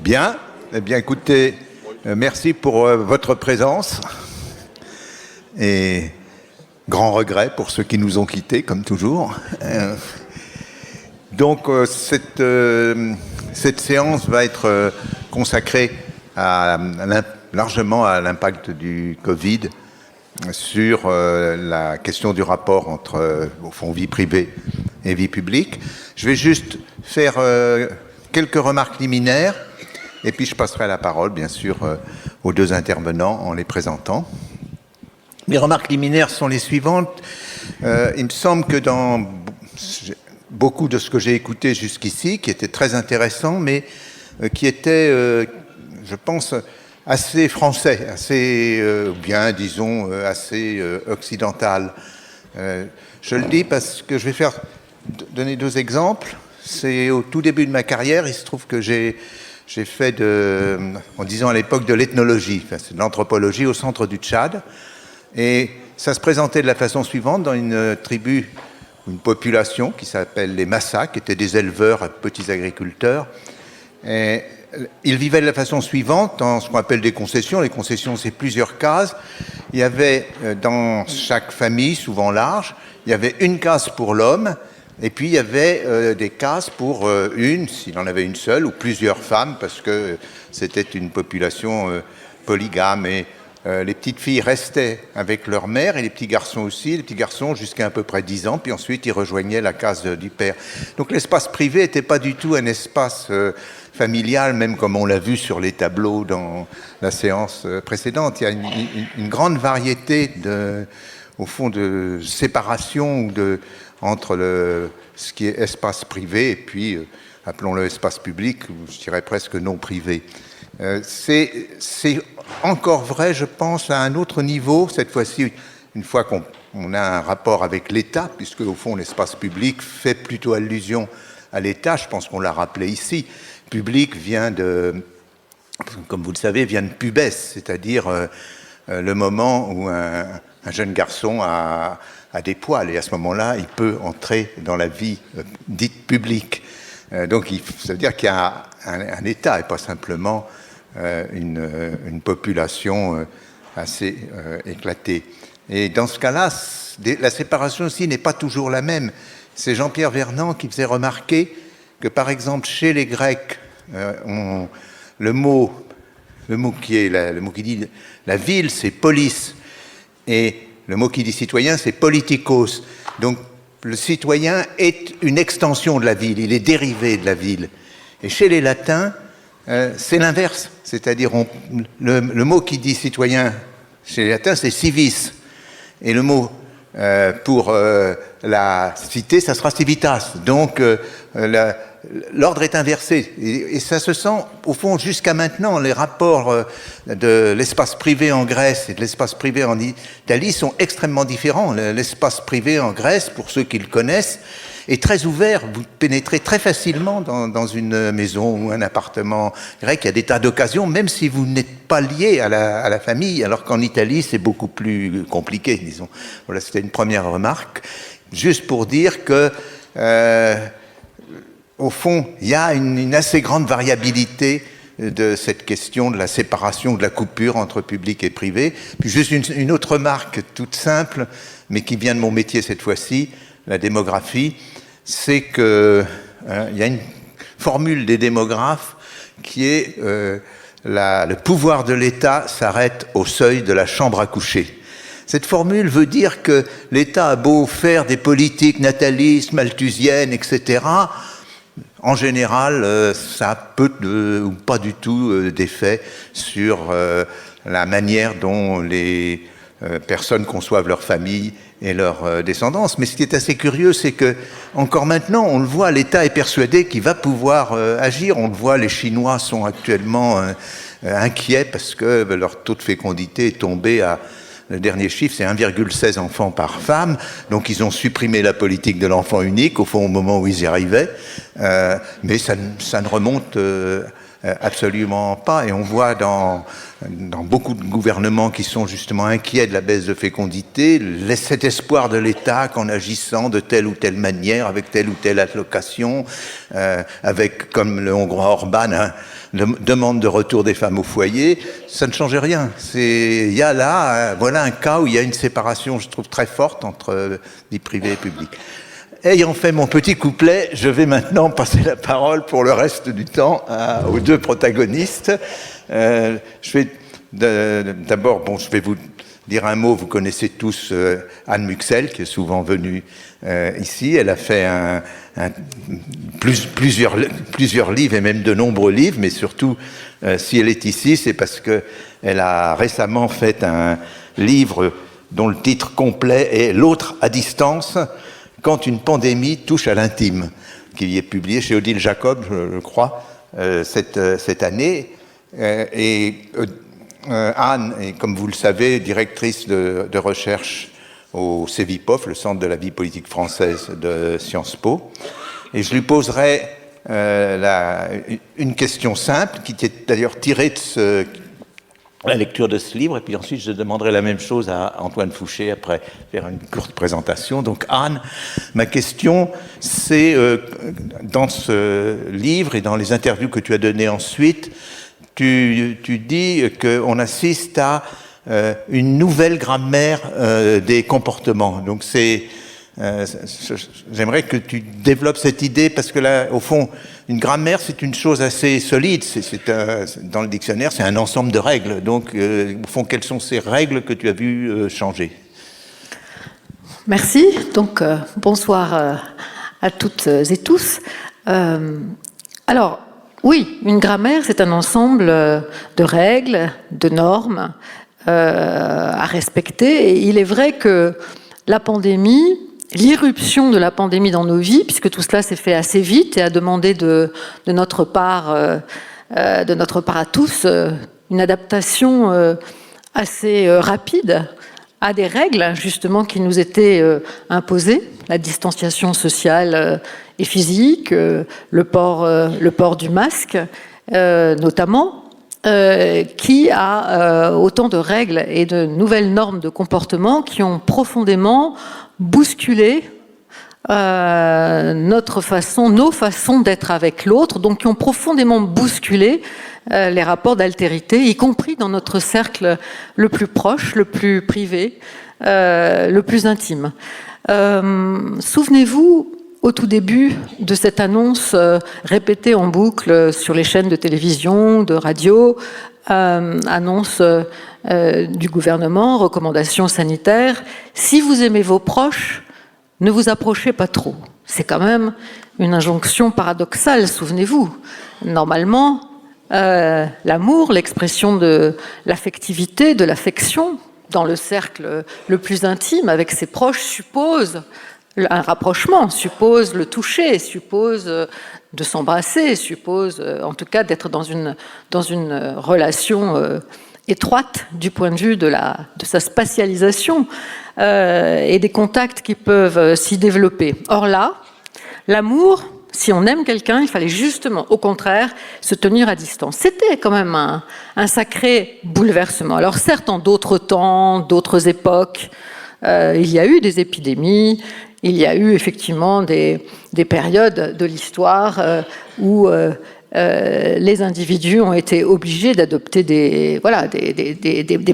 Bien. Eh bien, écoutez, merci pour votre présence. Et grand regret pour ceux qui nous ont quittés, comme toujours. Donc, cette séance va être consacrée largement à l'impact du Covid sur la question du rapport entre, au fond, vie privée et vie publique. Je vais juste faire quelques remarques liminaires, et puis je passerai la parole, bien sûr, aux deux intervenants en les présentant. Les remarques liminaires sont les suivantes. Il me semble que dans beaucoup de ce que j'ai écouté jusqu'ici, qui était très intéressant, mais qui était, je pense, assez français, assez bien, disons, assez occidental. Je le dis parce que je vais donner deux exemples. C'est au tout début de ma carrière, il se trouve que j'ai fait, en disant à l'époque, de l'ethnologie, enfin, c'est de l'anthropologie au centre du Tchad. Et ça se présentait de la façon suivante, dans une tribu, une population qui s'appelle les Massa, qui étaient des éleveurs, petits agriculteurs. Et ils vivaient de la façon suivante, dans ce qu'on appelle des concessions. Les concessions, c'est plusieurs cases. Il y avait dans chaque famille, souvent large, il y avait une case pour l'homme, et puis il y avait des cases pour une, s'il en avait une seule, ou plusieurs femmes, parce que c'était une population polygame. Et les petites filles restaient avec leur mère, et les petits garçons aussi, les petits garçons jusqu'à à peu près 10 ans, puis ensuite ils rejoignaient la case du père. Donc l'espace privé n'était pas du tout un espace familial, même comme on l'a vu sur les tableaux dans la séance précédente. Il y a une grande variété au fond, de séparation entre ce qui est espace privé et puis, appelons-le espace public, ou je dirais presque non privé. C'est encore vrai, je pense, à un autre niveau, cette fois-ci, une fois qu'on a un rapport avec l'État, puisque au fond l'espace public fait plutôt allusion à l'État, je pense qu'on l'a rappelé ici. Public vient comme vous le savez, vient de pubès, c'est-à-dire le moment où un jeune garçon a des poils, et à ce moment-là, il peut entrer dans la vie dite publique. Donc ça veut dire qu'il y a un État, et pas simplement une population assez éclatée. Et dans ce cas-là, la séparation aussi n'est pas toujours la même. C'est Jean-Pierre Vernant qui faisait remarquer que, par exemple, chez les Grecs, le mot qui dit la ville, c'est polis, et le mot qui dit citoyen, c'est politikos. Donc, le citoyen est une extension de la ville, il est dérivé de la ville. Et chez les Latins, c'est l'inverse, c'est-à-dire le mot qui dit citoyen chez les Latins, c'est civis, et le mot pour la cité, ça sera civitas. Donc l'ordre est inversé, et ça se sent au fond jusqu'à maintenant. Les rapports de l'espace privé en Grèce et de l'espace privé en Italie sont extrêmement différents. L'espace privé en Grèce, pour ceux qui le connaissent, est très ouvert. Vous pénétrez très facilement dans une maison ou un appartement grec. Il y a des tas d'occasions, même si vous n'êtes pas lié à la famille, alors qu'en Italie, c'est beaucoup plus compliqué, disons. Voilà, c'était une première remarque. Juste pour dire que, au fond, il y a une assez grande variabilité de cette question de la séparation, de la coupure entre public et privé. Puis juste une autre remarque toute simple, mais qui vient de mon métier cette fois-ci, la démographie, c'est que il y a une formule des démographes qui est le pouvoir de l'État s'arrête au seuil de la chambre à coucher. Cette formule veut dire que l'État a beau faire des politiques natalistes, malthusiennes, etc., en général, ça a peu ou pas du tout d'effet sur la manière dont les personnes conçoivent leur famille et leur descendance. Mais ce qui est assez curieux, c'est que encore maintenant, on le voit, l'État est persuadé qu'il va pouvoir agir. On le voit, les Chinois sont actuellement inquiets parce que leur taux de fécondité est tombé à... Le dernier chiffre, c'est 1,16 enfants par femme. Donc, ils ont supprimé la politique de l'enfant unique, au fond, au moment où ils y arrivaient. Mais ça ne remonte absolument pas. Et on voit dans beaucoup de gouvernements qui sont justement inquiets de la baisse de fécondité, cet espoir de l'État qu'en agissant de telle ou telle manière, avec telle ou telle allocation, avec, comme le Hongrois Orban, demande de retour des femmes au foyer, ça ne change rien. Il y a là, voilà un cas où il y a une séparation, je trouve, très forte entre vie privée et publique. Ayant fait mon petit couplet, je vais maintenant passer la parole pour le reste du temps aux deux protagonistes. Je vais d'abord, je vais vous dire un mot. Vous connaissez tous Anne Muxel, qui est souvent venue ici. Elle a fait plusieurs livres, et même de nombreux livres, mais surtout, si elle est ici, c'est parce qu'elle a récemment fait un livre dont le titre complet est « L'autre à distance », quand une pandémie touche à l'intime, qui est publié chez Odile Jacob, je crois, cette année. Anne est, comme vous le savez, directrice de recherche au CEVIPOF, le Centre de la vie politique française de Sciences Po. Et je lui poserai une question simple, qui est d'ailleurs tirée de la lecture de ce livre, et puis ensuite je demanderai la même chose à Antoine Fouché après faire une courte présentation. Donc Anne, ma question, c'est dans ce livre et dans les interviews que tu as données ensuite, tu dis qu'on assiste à une nouvelle grammaire des comportements. Donc j'aimerais que tu développes cette idée, parce que là, au fond, une grammaire, c'est une chose assez solide. Dans le dictionnaire, c'est un ensemble de règles. Donc, au fond, quelles sont ces règles que tu as vues changer ? Merci. Donc, bonsoir à toutes et tous. Alors, oui, une grammaire, c'est un ensemble de règles, de normes à respecter. Et il est vrai que la pandémie, l'irruption de la pandémie dans nos vies, puisque tout cela s'est fait assez vite et a demandé de notre part à tous une adaptation assez rapide à des règles justement qui nous étaient imposées, la distanciation sociale et physique, le port du masque notamment, qui a autant de règles et de nouvelles normes de comportement qui ont profondément bousculé nos façons d'être avec l'autre, donc qui ont profondément bousculé les rapports d'altérité, y compris dans notre cercle le plus proche, le plus privé, le plus intime. Souvenez-vous, au tout début de cette annonce répétée en boucle sur les chaînes de télévision, de radio, annonce du gouvernement, recommandations sanitaires, si vous aimez vos proches, ne vous approchez pas trop. C'est quand même une injonction paradoxale, souvenez-vous. Normalement, l'amour, l'expression de l'affectivité, de l'affection dans le cercle le plus intime avec ses proches suppose un rapprochement, suppose le toucher, suppose de s'embrasser, suppose en tout cas d'être dans une relation étroite du point de vue de sa spatialisation et des contacts qui peuvent s'y développer. Or là, l'amour, si on aime quelqu'un, il fallait justement, au contraire, se tenir à distance. C'était quand même un sacré bouleversement. Alors certes, en d'autres temps, d'autres époques, il y a eu des épidémies, il y a eu effectivement des périodes de l'histoire où les individus ont été obligés d'adopter des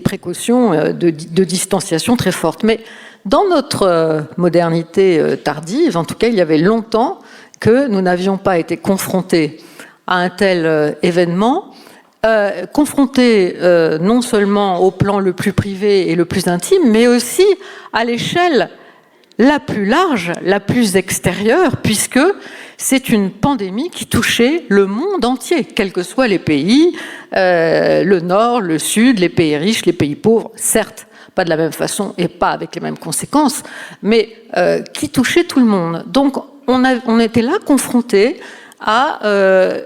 précautions de distanciation très fortes. Mais dans notre modernité tardive, en tout cas, il y avait longtemps que nous n'avions pas été confrontés à un tel événement, confrontés non seulement au plan le plus privé et le plus intime, mais aussi à l'échelle la plus large, la plus extérieure, puisque c'est une pandémie qui touchait le monde entier, quels que soient les pays, le Nord, le Sud, les pays riches, les pays pauvres, certes, pas de la même façon et pas avec les mêmes conséquences, mais qui touchait tout le monde. Donc on était là confrontés à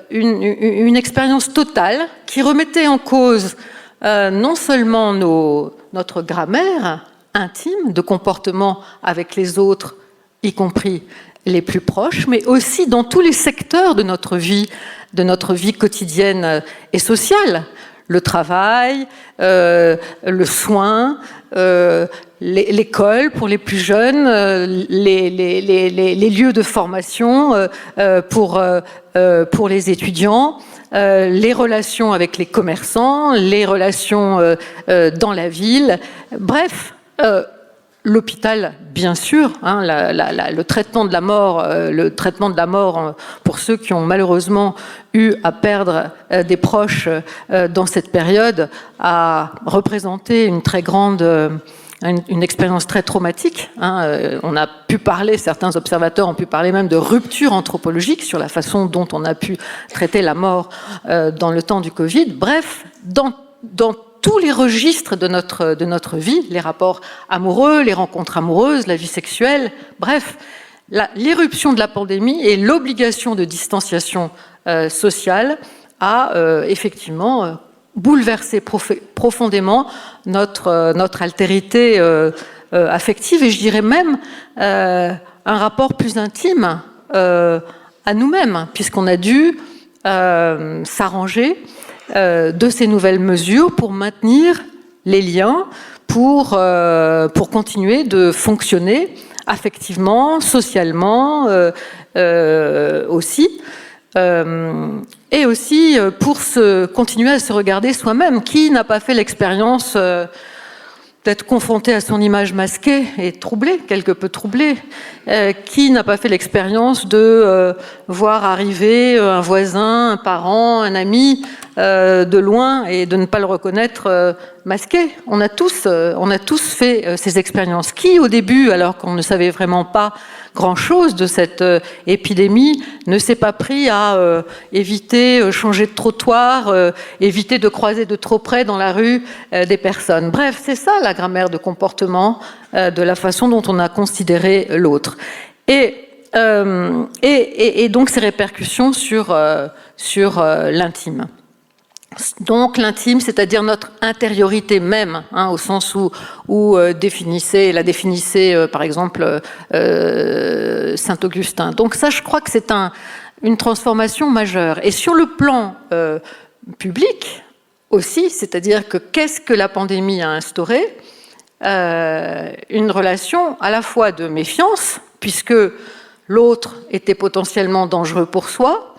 une expérience totale qui remettait en cause non seulement notre grammaire intime de comportement avec les autres, y compris les plus proches, mais aussi dans tous les secteurs de notre vie quotidienne et sociale. Le travail, le soin, l'école pour les plus jeunes, les lieux de formation pour les étudiants, les relations avec les commerçants, les relations dans la ville. Bref, l'hôpital, bien sûr, hein, le traitement de la mort, pour ceux qui ont malheureusement eu à perdre des proches dans cette période, a représenté une très grande, une expérience très traumatique. Hein. On a pu parler, certains observateurs ont pu parler même de rupture anthropologique sur la façon dont on a pu traiter la mort dans le temps du Covid. Bref, dans tous les registres de notre vie, les rapports amoureux, les rencontres amoureuses, la vie sexuelle, bref, l'irruption de la pandémie et l'obligation de distanciation sociale a effectivement bouleversé profondément notre altérité affective et je dirais même un rapport plus intime à nous-mêmes, puisqu'on a dû s'arranger de ces nouvelles mesures pour maintenir les liens, pour continuer de fonctionner affectivement, socialement aussi, et aussi pour continuer à se regarder soi-même. Qui n'a pas fait l'expérience d'être confronté à son image masquée et troublée, quelque peu troublée? Qui n'a pas fait l'expérience de voir arriver un voisin, un parent, un ami de loin et de ne pas le reconnaître masqué? On a tous fait ces expériences. Qui, au début, alors qu'on ne savait vraiment pas grand-chose de cette épidémie, ne s'est pas pris à éviter, changer de trottoir, éviter de croiser de trop près dans la rue des personnes? Bref, c'est ça la grammaire de comportement, de la façon dont on a considéré l'autre. Et donc ces répercussions sur l'intime. Donc l'intime, c'est-à-dire notre intériorité même, hein, au sens où la définissait par exemple Saint Augustin. Donc ça, je crois que c'est une transformation majeure. Et sur le plan public aussi, c'est-à-dire que qu'est-ce que la pandémie a instauré? Une relation à la fois de méfiance, puisque l'autre était potentiellement dangereux pour soi,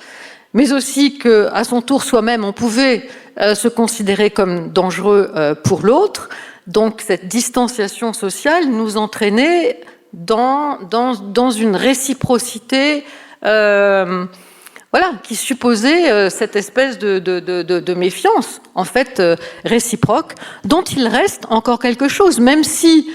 mais aussi qu'à son tour, soi-même, on pouvait se considérer comme dangereux pour l'autre. Donc cette distanciation sociale nous entraînait dans une réciprocité qui supposait cette espèce de méfiance, en fait, réciproque, dont il reste encore quelque chose, même si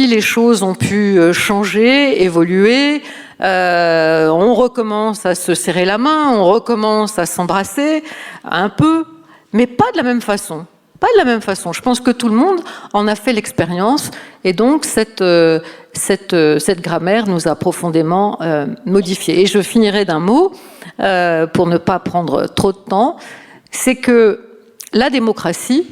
les choses ont pu changer, évoluer, on recommence à se serrer la main, on recommence à s'embrasser un peu, mais pas de la même façon. Pas de la même façon. Je pense que tout le monde en a fait l'expérience, et donc cette grammaire nous a profondément modifiés. Et je finirai d'un mot, pour ne pas prendre trop de temps, c'est que la démocratie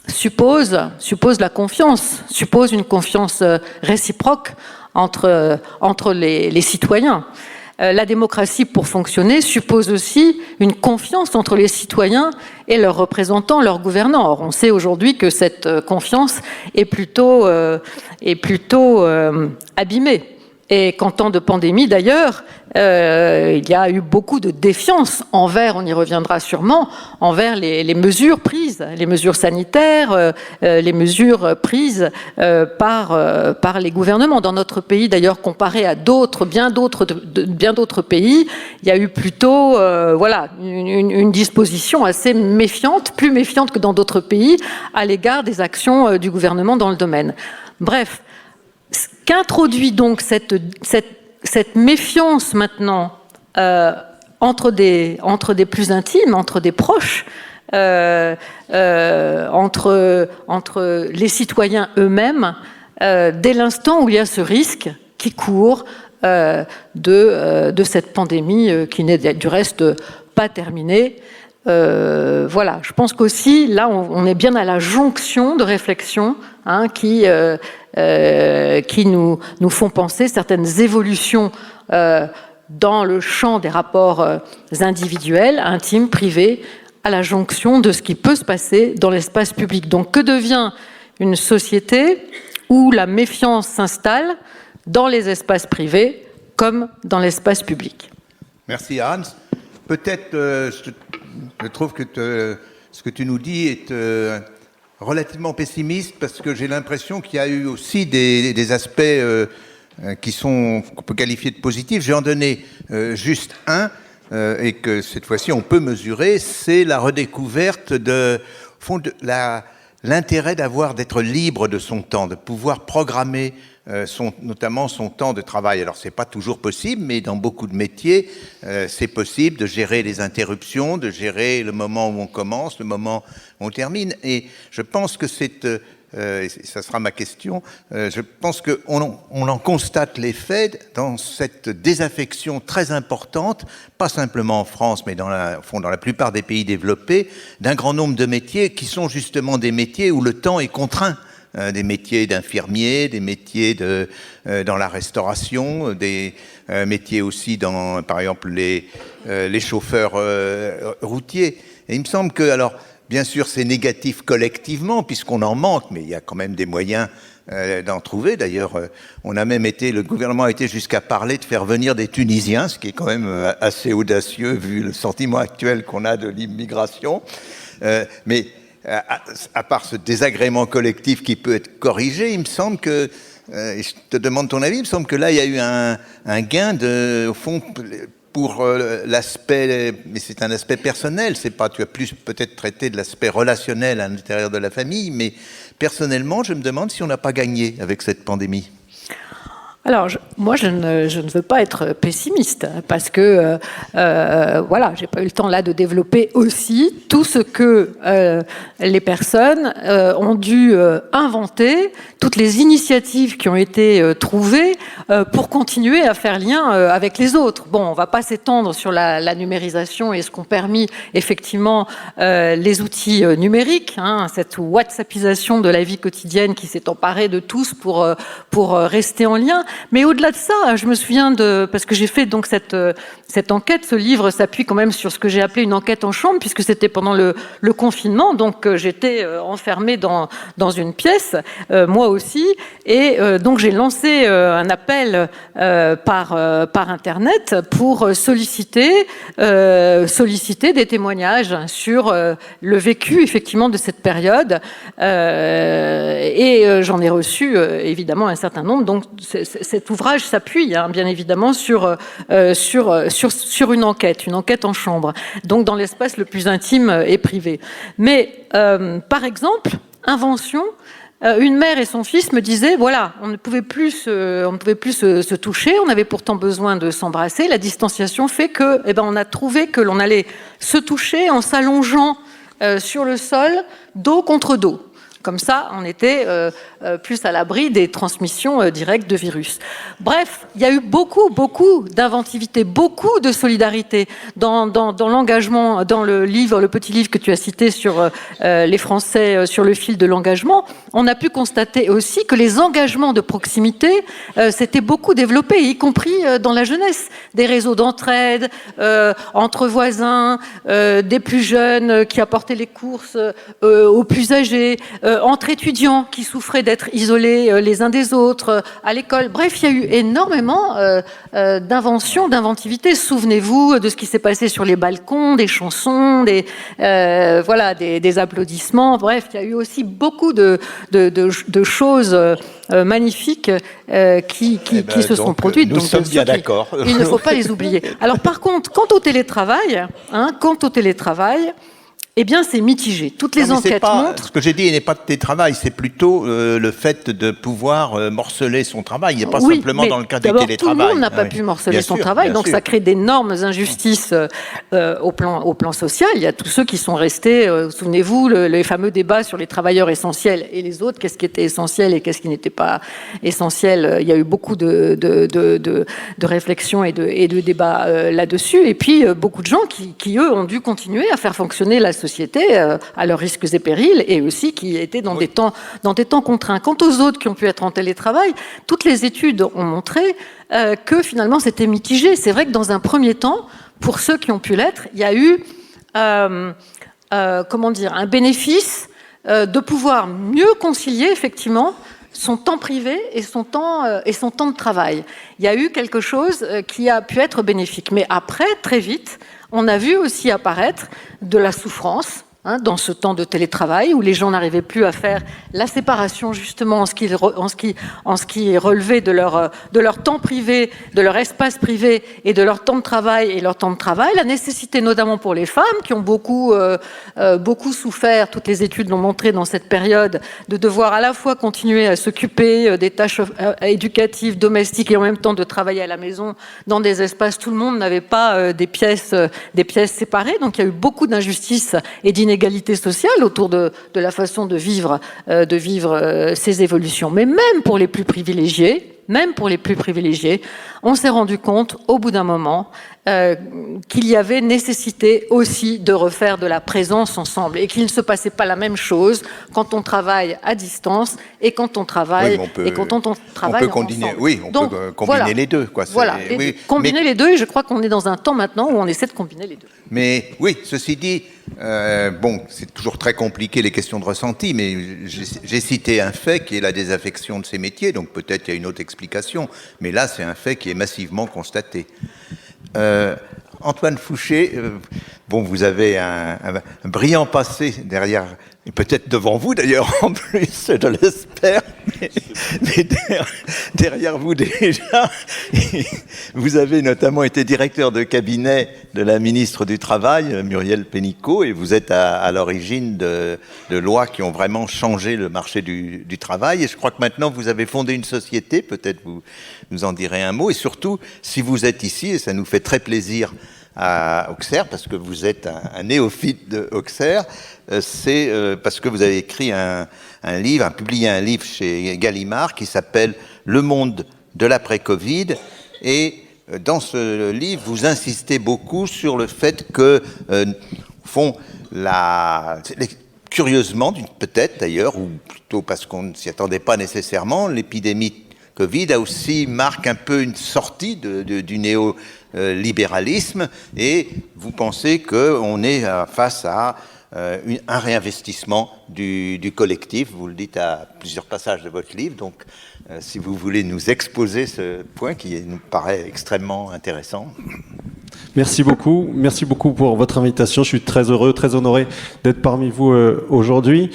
suppose la confiance, suppose une confiance réciproque entre les citoyens. La démocratie, pour fonctionner, suppose aussi une confiance entre les citoyens et leurs représentants, leurs gouvernants. Or, on sait aujourd'hui que cette confiance est plutôt abîmée. Et qu'en temps de pandémie, d'ailleurs, il y a eu beaucoup de défiance envers, on y reviendra sûrement, envers les mesures prises, les mesures sanitaires, les mesures prises par les gouvernements. Dans notre pays, d'ailleurs, comparé à bien d'autres pays, il y a eu plutôt une disposition assez méfiante, plus méfiante que dans d'autres pays, à l'égard des actions du gouvernement dans le domaine. Bref, qu'introduit donc cette méfiance maintenant entre des plus intimes, entre des proches, entre les citoyens eux-mêmes, dès l'instant où il y a ce risque qui court de cette pandémie qui n'est du reste pas terminée. Je pense qu'aussi, là, on est bien à la jonction de réflexion qui qui nous font penser certaines évolutions dans le champ des rapports individuels, intimes, privés, à la jonction de ce qui peut se passer dans l'espace public. Donc, que devient une société où la méfiance s'installe dans les espaces privés comme dans l'espace public? Merci Hans. Peut-être, je trouve que ce que tu nous dis est relativement pessimiste, parce que j'ai l'impression qu'il y a eu aussi des aspects qu'on peut qualifier de positifs. Je vais en donner juste un, et que cette fois-ci on peut mesurer, c'est la redécouverte de l'intérêt d'être libre de son temps, de pouvoir programmer notamment son temps de travail. Alors c'est pas toujours possible, mais dans beaucoup de métiers, c'est possible de gérer les interruptions, de gérer le moment où on commence, le moment où on termine. Et je pense que ça sera ma question, je pense qu'on en constate l'effet dans cette désaffection très importante, pas simplement en France, mais dans la plupart des pays développés, d'un grand nombre de métiers qui sont justement des métiers où le temps est contraint. Des métiers d'infirmiers, des métiers dans la restauration, des métiers aussi dans, par exemple, les chauffeurs routiers. Et il me semble que, alors, bien sûr, c'est négatif collectivement, puisqu'on en manque, mais il y a quand même des moyens d'en trouver. D'ailleurs, le gouvernement a été jusqu'à parler de faire venir des Tunisiens, ce qui est quand même assez audacieux vu le sentiment actuel qu'on a de l'immigration. Mais à part ce désagrément collectif qui peut être corrigé, il me semble que, et je te demande ton avis, il me semble que là, il y a eu un gain au fond, pour l'aspect, mais c'est un aspect personnel, c'est pas, tu as plus peut-être traité de l'aspect relationnel à l'intérieur de la famille, mais personnellement, je me demande si on n'a pas gagné avec cette pandémie. Alors, moi, je ne veux pas être pessimiste, parce que, voilà, j'ai pas eu le temps là de développer aussi tout ce que les personnes ont dû inventer, toutes les initiatives qui ont été trouvées pour continuer à faire lien avec les autres. Bon, on va pas s'étendre sur la numérisation et ce qu'ont permis effectivement les outils numériques, hein, cette whatsappisation de la vie quotidienne qui s'est emparée de tous pour rester en lien. Mais au-delà de ça, je me souviens parce que j'ai fait donc cette enquête, ce livre s'appuie quand même sur ce que j'ai appelé une enquête en chambre, puisque c'était pendant le confinement, donc j'étais enfermée dans une pièce, moi aussi, et donc j'ai lancé un appel par Internet pour solliciter des témoignages sur le vécu effectivement de cette période, et j'en ai reçu évidemment un certain nombre. Donc cet ouvrage s'appuie bien évidemment sur une enquête en chambre, donc dans l'espace le plus intime et privé. Mais par exemple, invention, une mère et son fils me disaient, voilà, on ne pouvait plus se toucher, on avait pourtant besoin de s'embrasser, la distanciation fait que, on a trouvé que l'on allait se toucher en s'allongeant sur le sol, dos contre dos. Comme ça, on était plus à l'abri des transmissions directes de virus. Bref, il y a eu beaucoup d'inventivité, beaucoup de solidarité dans l'engagement, dans le petit livre que tu as cité sur les Français sur le fil de l'engagement. On a pu constater aussi que les engagements de proximité s'étaient beaucoup développés, y compris dans la jeunesse. Des réseaux d'entraide entre voisins, des plus jeunes qui apportaient les courses aux plus âgés, entre étudiants qui souffraient d'être isolés les uns des autres à l'école. Bref, il y a eu énormément d'inventions, d'inventivité. Souvenez-vous de ce qui s'est passé sur les balcons, des chansons, des applaudissements. Bref, il y a eu aussi beaucoup de choses magnifiques qui se sont produites. Nous sommes bien d'accord. Il ne faut pas les oublier. Alors par contre, quant au télétravail, eh bien, c'est mitigé. Toutes les enquêtes montrent... Ce que j'ai dit n'est pas de télétravail, c'est plutôt le fait de pouvoir morceler son travail. Il n'est pas simplement dans le cas du télétravail. Tout le monde n'a pas pu morceler son travail, donc ça crée d'énormes injustices au plan social. Il y a tous ceux qui sont restés, souvenez-vous, les fameux débats sur les travailleurs essentiels et les autres, qu'est-ce qui était essentiel et qu'est-ce qui n'était pas essentiel. Il y a eu beaucoup de réflexions et de débats là-dessus. Et puis, beaucoup de gens qui, eux, ont dû continuer à faire fonctionner la société à leurs risques et périls, et aussi qui étaient dans des temps contraints. Quant aux autres qui ont pu être en télétravail, toutes les études ont montré que finalement c'était mitigé. C'est vrai que dans un premier temps, pour ceux qui ont pu l'être, il y a eu un bénéfice de pouvoir mieux concilier effectivement son temps privé et son temps de travail. Il y a eu quelque chose qui a pu être bénéfique. Mais après, très vite, on a vu aussi apparaître de la souffrance dans ce temps de télétravail où les gens n'arrivaient plus à faire la séparation justement en ce qui relevait de leur temps privé, de leur espace privé et de leur temps de travail et leur temps de travail. La nécessité notamment pour les femmes qui ont beaucoup souffert, toutes les études l'ont montré dans cette période, de devoir à la fois continuer à s'occuper des tâches éducatives, domestiques et en même temps de travailler à la maison dans des espaces. Tout le monde n'avait pas des pièces séparées, donc il y a eu beaucoup d'injustices et d'inégalités sociales autour de la façon de vivre ces évolutions. Mais même pour les plus privilégiés, on s'est rendu compte au bout d'un moment qu'il y avait nécessité aussi de refaire de la présence ensemble et qu'il ne se passait pas la même chose quand on travaille à distance et quand on travaille ensemble. Oui, on peut combiner les deux. Combiner les deux, et je crois qu'on est dans un temps maintenant où on essaie de combiner les deux. Mais oui, ceci dit, c'est toujours très compliqué les questions de ressenti, mais j'ai cité un fait qui est la désaffection de ces métiers, donc peut-être il y a une autre explication, mais là c'est un fait qui est massivement constaté. Antoine Fouché, vous avez un brillant passé derrière, et peut-être devant vous d'ailleurs en plus, je l'espère, mais derrière vous déjà, vous avez notamment été directeur de cabinet de la ministre du Travail, Muriel Pénicaud, et vous êtes à l'origine de lois qui ont vraiment changé le marché du travail, et je crois que maintenant vous avez fondé une société, peut-être vous nous en direz un mot, et surtout, si vous êtes ici, et ça nous fait très plaisir à Auxerre, parce que vous êtes un néophyte de Auxerre, c'est parce que vous avez écrit publié un livre chez Gallimard qui s'appelle « Le monde de l'après-Covid ». Et dans ce livre, vous insistez beaucoup sur le fait que, curieusement, peut-être d'ailleurs, ou plutôt parce qu'on ne s'y attendait pas nécessairement, l'épidémie Covid marque un peu une sortie du néolibéralisme, et vous pensez qu'on est face à un réinvestissement du collectif. Vous le dites à plusieurs passages de votre livre, donc si vous voulez nous exposer ce point qui nous paraît extrêmement intéressant. Merci beaucoup pour votre invitation. Je suis très heureux, très honoré d'être parmi vous aujourd'hui.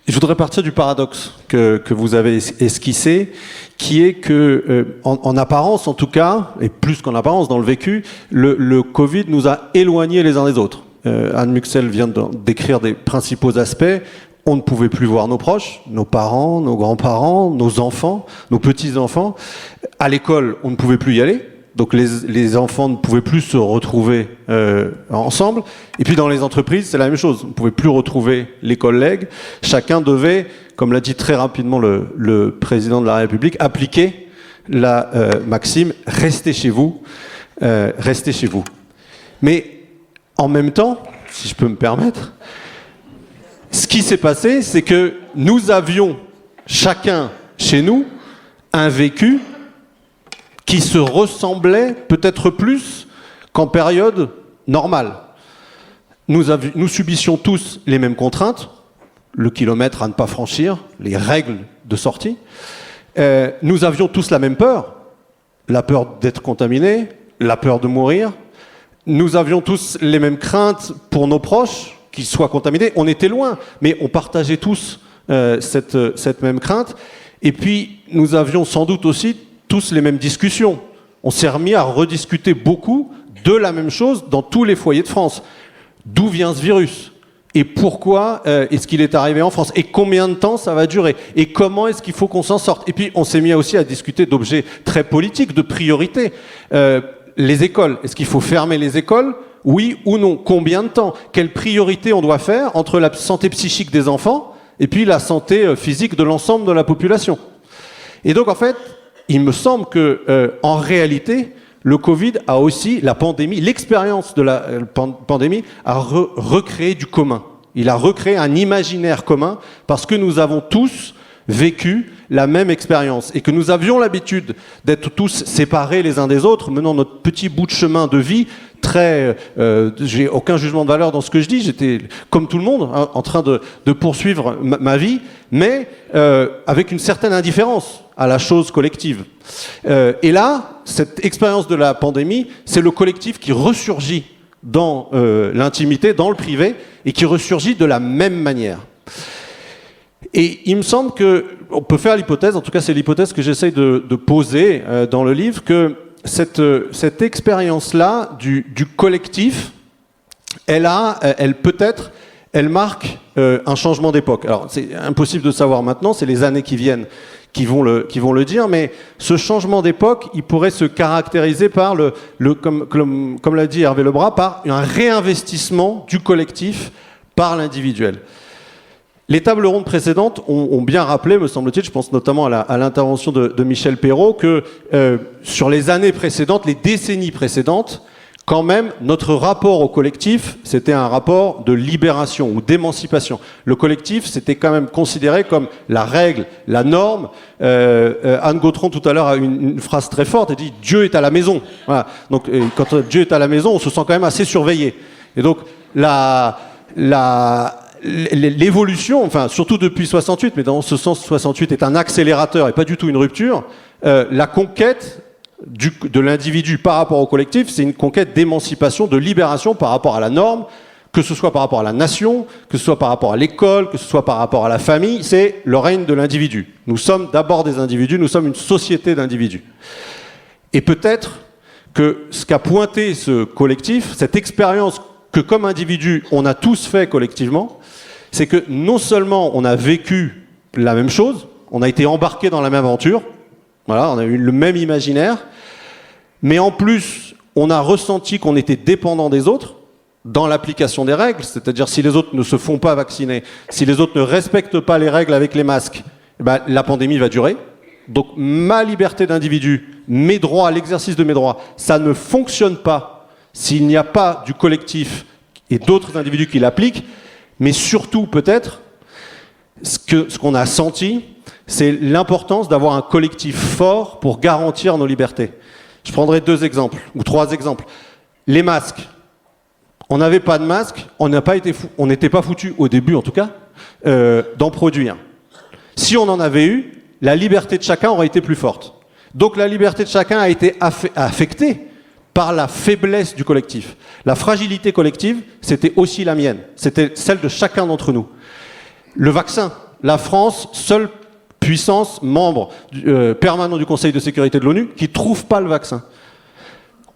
Je voudrais partir du paradoxe que vous avez esquissé, qui est que, en apparence en tout cas, et plus qu'en apparence, dans le vécu, le Covid nous a éloignés les uns des autres. Anne Muxel vient de décrire des principaux aspects. On ne pouvait plus voir nos proches, nos parents, nos grands-parents, nos enfants, nos petits-enfants. À l'école, on ne pouvait plus y aller. Donc les enfants ne pouvaient plus se retrouver ensemble. Et puis dans les entreprises, c'est la même chose. On ne pouvait plus retrouver les collègues. Chacun devait, comme l'a dit très rapidement le président de la République, appliquer la maxime « restez chez vous, restez chez vous ». Mais en même temps, si je peux me permettre, ce qui s'est passé, c'est que nous avions chacun chez nous un vécu qui se ressemblait peut-être plus qu'en période normale. Nous subissions tous les mêmes contraintes, le kilomètre à ne pas franchir, les règles de sortie. Nous avions tous la même peur, la peur d'être contaminés, la peur de mourir. Nous avions tous les mêmes craintes pour nos proches, qu'ils soient contaminés. On était loin, mais on partageait tous cette même crainte. Et puis, nous avions sans doute aussi tous les mêmes discussions. On s'est remis à rediscuter beaucoup de la même chose dans tous les foyers de France. D'où vient ce virus ? Et pourquoi est-ce qu'il est arrivé en France ? Et combien de temps ça va durer ? Et comment est-ce qu'il faut qu'on s'en sorte ? Et puis on s'est mis aussi à discuter d'objets très politiques, de priorités. Les écoles, est-ce qu'il faut fermer les écoles ? Oui ou non ? Combien de temps ? Quelle priorité on doit faire entre la santé psychique des enfants et puis la santé physique de l'ensemble de la population ? Et donc en fait, il me semble que, en réalité, le Covid a aussi, la pandémie, l'expérience de la pandémie a recréé du commun. Il a recréé un imaginaire commun parce que nous avons tous vécu la même expérience et que nous avions l'habitude d'être tous séparés les uns des autres, menant notre petit bout de chemin de vie très... j'ai aucun jugement de valeur dans ce que je dis, j'étais comme tout le monde hein, en train de poursuivre ma vie, mais avec une certaine indifférence à la chose collective. Et là, cette expérience de la pandémie, c'est le collectif qui ressurgit dans l'intimité, dans le privé, et qui ressurgit de la même manière. Et il me semble qu'on peut faire l'hypothèse, en tout cas c'est l'hypothèse que j'essaye de poser dans le livre, que cette expérience-là du collectif, elle marque un changement d'époque. Alors c'est impossible de savoir maintenant, c'est les années qui viennent qui vont le dire, mais ce changement d'époque, il pourrait se caractériser par comme l'a dit Hervé Lebras, par un réinvestissement du collectif par l'individuel. Les tables rondes précédentes ont bien rappelé, me semble-t-il, je pense notamment à l'intervention de Michel Perrault, que sur les années précédentes, les décennies précédentes, quand même, notre rapport au collectif, c'était un rapport de libération ou d'émancipation. Le collectif, c'était quand même considéré comme la règle, la norme. Anne Gautron, tout à l'heure, a une phrase très forte, elle dit « Dieu est à la maison ». Voilà. Donc, quand Dieu est à la maison, on se sent quand même assez surveillé. Et donc, l'évolution, enfin, surtout depuis 68, mais dans ce sens, 68 est un accélérateur et pas du tout une rupture, la conquête de l'individu par rapport au collectif, c'est une conquête d'émancipation, de libération par rapport à la norme, que ce soit par rapport à la nation, que ce soit par rapport à l'école, que ce soit par rapport à la famille, c'est le règne de l'individu. Nous sommes d'abord des individus, nous sommes une société d'individus. Et peut-être que ce qu'a pointé ce collectif, cette expérience que comme individu, on a tous fait collectivement, c'est que non seulement on a vécu la même chose, on a été embarqué dans la même aventure, voilà, on a eu le même imaginaire, mais en plus, on a ressenti qu'on était dépendant des autres dans l'application des règles, c'est-à-dire si les autres ne se font pas vacciner, si les autres ne respectent pas les règles avec les masques, eh ben, la pandémie va durer. Donc ma liberté d'individu, mes droits, l'exercice de mes droits, ça ne fonctionne pas s'il n'y a pas du collectif et d'autres individus qui l'appliquent, mais surtout peut-être, ce qu'on a senti, c'est l'importance d'avoir un collectif fort pour garantir nos libertés. Je prendrai 2 exemples, ou 3 exemples. Les masques. On n'avait pas de masques, on n'était pas foutu, au début en tout cas, d'en produire. Si on en avait eu, la liberté de chacun aurait été plus forte. Donc la liberté de chacun a été affectée par la faiblesse du collectif. La fragilité collective, c'était aussi la mienne. C'était celle de chacun d'entre nous. Le vaccin, la France, seule puissance, membre permanent du Conseil de sécurité de l'ONU, qui ne trouve pas le vaccin.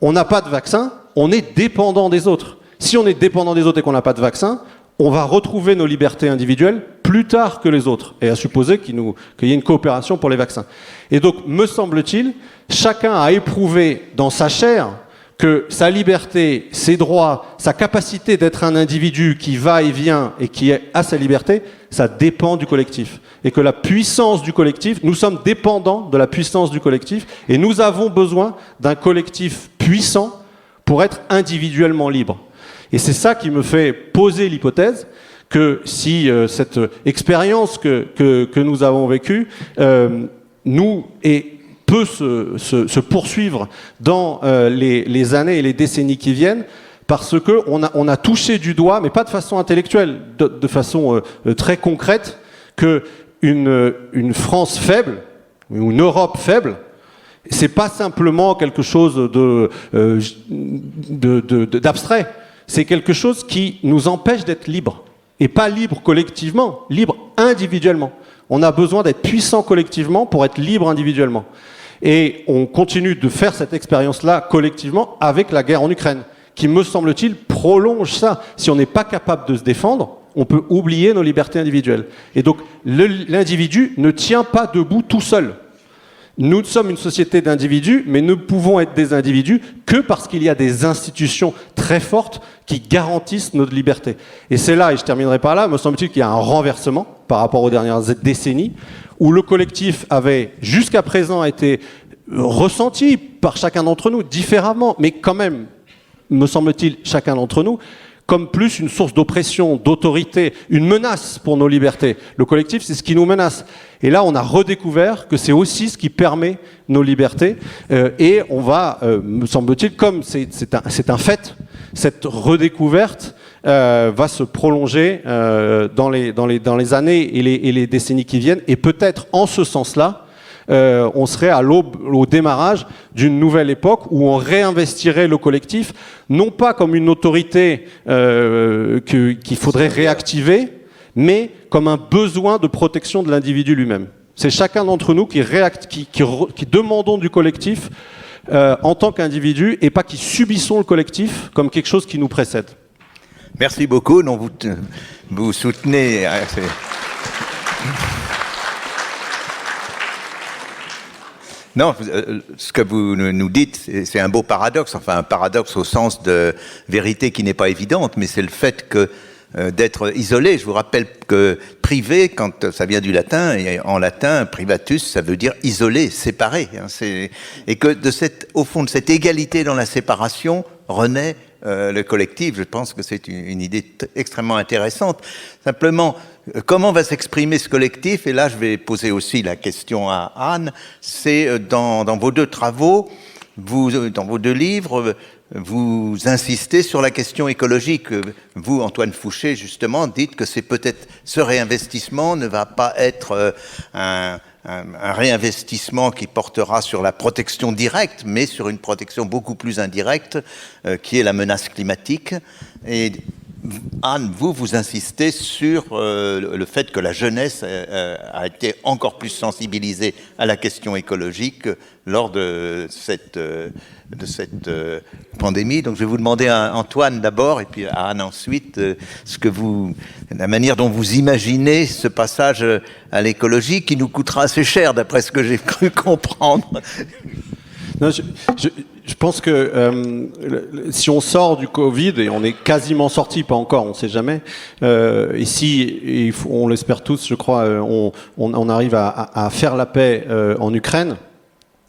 On n'a pas de vaccin, on est dépendant des autres. Si on est dépendant des autres et qu'on n'a pas de vaccin, on va retrouver nos libertés individuelles plus tard que les autres, et à supposer qu'il y ait une coopération pour les vaccins. Et donc, me semble-t-il, chacun a éprouvé dans sa chair que sa liberté, ses droits, sa capacité d'être un individu qui va et vient et qui a sa liberté, ça dépend du collectif. Et que la puissance du collectif, nous sommes dépendants de la puissance du collectif, et nous avons besoin d'un collectif puissant pour être individuellement libre. Et c'est ça qui me fait poser l'hypothèse que si cette expérience que nous avons vécue peut se poursuivre dans les années et les décennies qui viennent, parce qu'on a touché du doigt, mais pas de façon intellectuelle, de façon très concrète, qu'une France faible, ou une Europe faible, c'est pas simplement quelque chose d'abstrait, c'est quelque chose qui nous empêche d'être libres. Et pas libres collectivement, libres individuellement. On a besoin d'être puissants collectivement pour être libres individuellement. Et on continue de faire cette expérience-là collectivement avec la guerre en Ukraine, qui, me semble-t-il, prolonge ça. Si on n'est pas capable de se défendre, on peut oublier nos libertés individuelles. Et donc, l'individu ne tient pas debout tout seul. Nous sommes une société d'individus, mais ne pouvons être des individus que parce qu'il y a des institutions très fortes qui garantissent notre liberté. Et c'est là, et je terminerai par là, me semble-t-il qu'il y a un renversement par rapport aux dernières décennies, où le collectif avait jusqu'à présent été ressentie par chacun d'entre nous différemment, mais quand même, me semble-t-il, chacun d'entre nous, comme plus une source d'oppression, d'autorité, une menace pour nos libertés. Le collectif, c'est ce qui nous menace. Et là, on a redécouvert que c'est aussi ce qui permet nos libertés. Et on va, me semble-t-il, comme c'est un fait, cette redécouverte va se prolonger dans les années et les décennies qui viennent. Et peut-être, en ce sens-là, on serait à l'aube, au démarrage d'une nouvelle époque où on réinvestirait le collectif, non pas comme une autorité qu'il faudrait réactiver, mais comme un besoin de protection de l'individu lui-même. C'est chacun d'entre nous qui demandons du collectif en tant qu'individu et pas qui subissons le collectif comme quelque chose qui nous précède. Merci beaucoup. Non, vous soutenez... Non, ce que vous nous dites, c'est un beau paradoxe, enfin un paradoxe au sens de vérité qui n'est pas évidente, mais c'est le fait que d'être isolé. Je vous rappelle que privé, quand ça vient du latin, et en latin, privatus, ça veut dire isolé, séparé. Et que au fond de cette égalité dans la séparation renaît le collectif. Je pense que c'est une idée extrêmement intéressante. Simplement, comment va s'exprimer ce collectif? Et là, je vais poser aussi la question à Anne. C'est dans vos deux travaux, dans vos deux livres, vous insistez sur la question écologique. Vous, Antoine Fouché, justement, dites que c'est peut-être ce réinvestissement ne va pas être un réinvestissement qui portera sur la protection directe, mais sur une protection beaucoup plus indirecte, qui est la menace climatique. Et Anne, vous insistez sur le fait que la jeunesse a été encore plus sensibilisée à la question écologique lors de cette pandémie. Donc je vais vous demander à Antoine d'abord et puis à Anne ensuite la manière dont vous imaginez ce passage à l'écologie qui nous coûtera assez cher d'après ce que j'ai cru comprendre. Non, je pense que si on sort du Covid, et on est quasiment sorti, pas encore, on ne sait jamais, ici, on l'espère tous, je crois, on arrive à faire la paix en Ukraine,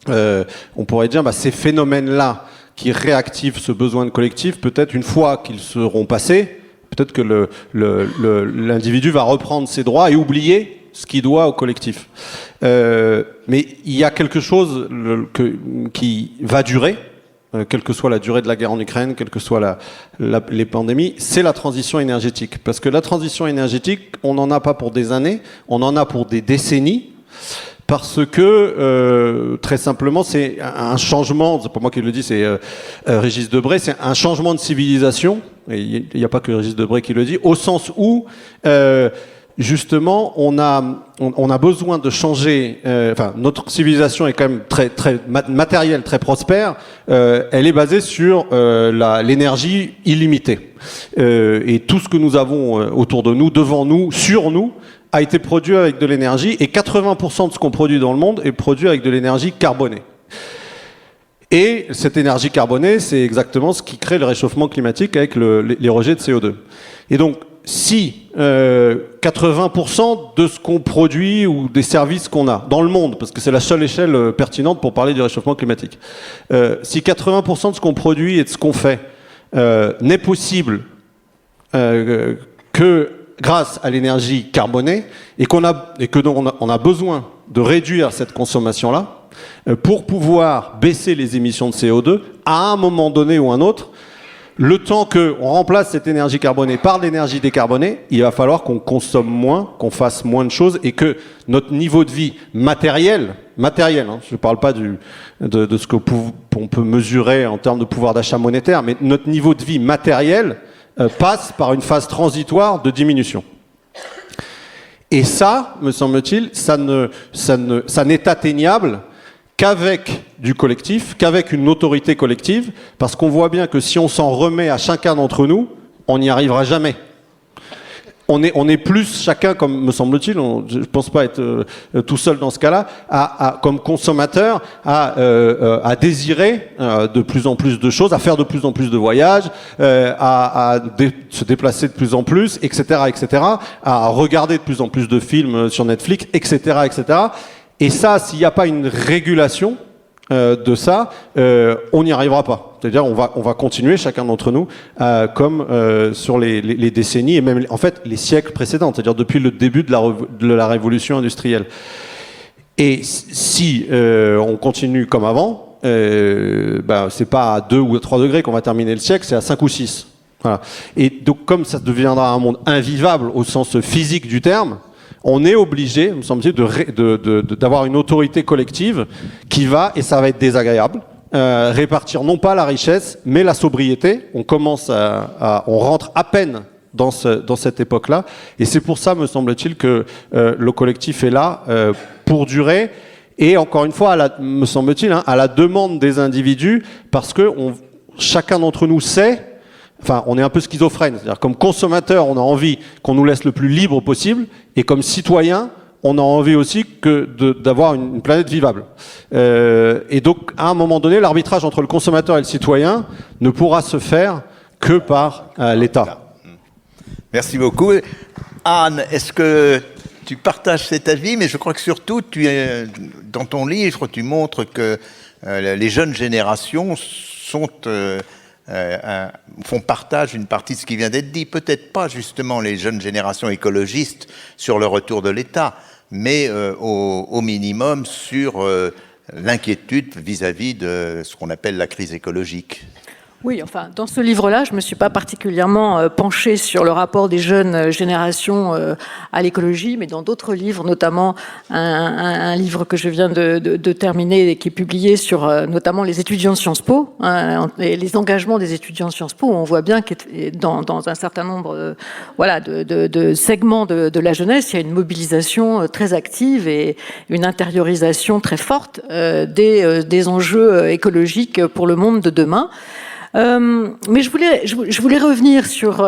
on pourrait dire ces phénomènes-là qui réactivent ce besoin de collectif, peut-être une fois qu'ils seront passés, peut-être que l'individu va reprendre ses droits et oublier ce qu'il doit au collectif. Mais il y a quelque chose qui va durer, quelle que soit la durée de la guerre en Ukraine, quelles que soient les pandémies, c'est la transition énergétique. Parce que la transition énergétique, on n'en a pas pour des années, on en a pour des décennies, parce que, très simplement, c'est un changement, c'est pas moi qui le dis, c'est Régis Debray, c'est un changement de civilisation, et il n'y a pas que Régis Debray qui le dit, au sens où... justement, on a besoin de changer. Notre civilisation est quand même très matérielle, très prospère. Elle est basée sur l'énergie illimitée. Et tout ce que nous avons autour de nous, devant nous, sur nous, a été produit avec de l'énergie. Et 80% de ce qu'on produit dans le monde est produit avec de l'énergie carbonée. Et cette énergie carbonée, c'est exactement ce qui crée le réchauffement climatique avec les rejets de CO2. Et donc, si 80% de ce qu'on produit ou des services qu'on a dans le monde, parce que c'est la seule échelle pertinente pour parler du réchauffement climatique, si 80% de ce qu'on produit et de ce qu'on fait n'est possible que grâce à l'énergie carbonée et que donc on a besoin de réduire cette consommation-là pour pouvoir baisser les émissions de CO2 à un moment donné ou un autre, le temps qu'on remplace cette énergie carbonée par l'énergie décarbonée, il va falloir qu'on consomme moins, qu'on fasse moins de choses et que notre niveau de vie matériel, hein, je ne parle pas de ce qu'on peut mesurer en termes de pouvoir d'achat monétaire, mais notre niveau de vie matériel passe par une phase transitoire de diminution. Et ça, me semble-t-il, ça n'est atteignable qu'avec du collectif, qu'avec une autorité collective, parce qu'on voit bien que si on s'en remet à chacun d'entre nous, on n'y arrivera jamais. On est plus chacun, comme me semble-t-il, je ne pense pas être tout seul dans ce cas-là, comme consommateur, à désirer de plus en plus de choses, à faire de plus en plus de voyages, se déplacer de plus en plus, etc., à regarder de plus en plus de films sur Netflix, etc., etc. Et ça, s'il n'y a pas une régulation, de ça, on n'y arrivera pas. C'est-à-dire on va continuer, chacun d'entre nous, comme sur les décennies et même en fait les siècles précédents, c'est-à-dire depuis le début de la révolution industrielle. Et si on continue comme avant, c'est pas à 2 ou à 3 degrés qu'on va terminer le siècle, c'est à 5 ou 6. Voilà. Et donc comme ça deviendra un monde invivable au sens physique du terme, on est obligé, me semble-t-il, d'avoir une autorité collective qui va, et ça va être désagréable, répartir non pas la richesse, mais la sobriété. On rentre à peine dans cette époque-là. Et c'est pour ça, me semble-t-il, que le collectif est là pour durer. Et encore une fois, me semble-t-il, à la demande des individus, parce que chacun d'entre nous sait. Enfin, on est un peu schizophrène. C'est-à-dire, comme consommateur, on a envie qu'on nous laisse le plus libre possible, et comme citoyen, on a envie aussi d'avoir une planète vivable. Et donc, à un moment donné, l'arbitrage entre le consommateur et le citoyen ne pourra se faire que par l'État. Merci beaucoup. Anne, est-ce que tu partages cet avis? Mais je crois que surtout, dans ton livre, tu montres que les jeunes générations font partage une partie de ce qui vient d'être dit. Peut-être pas justement les jeunes générations écologistes sur le retour de l'État, mais au minimum sur l'inquiétude vis-à-vis de ce qu'on appelle la crise écologique. Oui, enfin, dans ce livre-là, je ne me suis pas particulièrement penchée sur le rapport des jeunes générations à l'écologie, mais dans d'autres livres, notamment un livre que je viens de terminer et qui est publié sur notamment les étudiants de Sciences Po, et les engagements des étudiants de Sciences Po, on voit bien que dans un certain nombre de segments de la jeunesse, il y a une mobilisation très active et une intériorisation très forte des enjeux écologiques pour le monde de demain. Mais je voulais revenir sur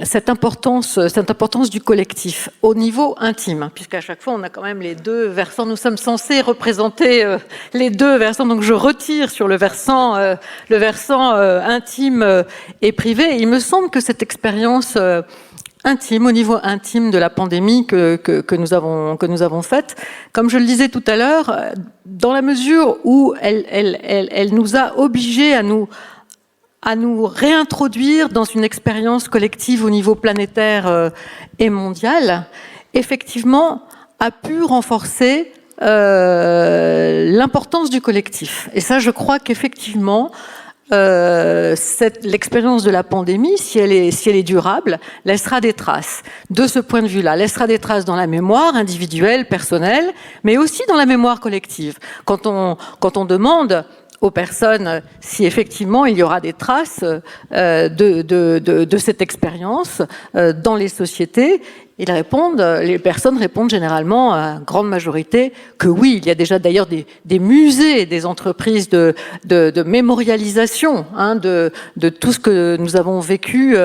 cette importance du collectif au niveau intime, puisqu'à chaque fois on a quand même les deux versants. Nous sommes censés représenter les deux versants, donc je retire sur le versant intime et privé. Il me semble que cette expérience intime, au niveau intime de la pandémie que nous avons faite, comme je le disais tout à l'heure, dans la mesure où elle nous a obligés à nous réintroduire dans une expérience collective au niveau planétaire et mondial, effectivement, a pu renforcer l'importance du collectif. Et ça, je crois qu'effectivement, l'expérience de la pandémie, si elle est durable, laissera des traces. De ce point de vue-là, laissera des traces dans la mémoire individuelle, personnelle, mais aussi dans la mémoire collective. Quand on demande aux personnes si effectivement il y aura des traces de cette expérience dans les sociétés, les personnes répondent généralement à grande majorité que oui. Il y a déjà d'ailleurs des musées, des entreprises de mémorialisation de tout ce que nous avons vécu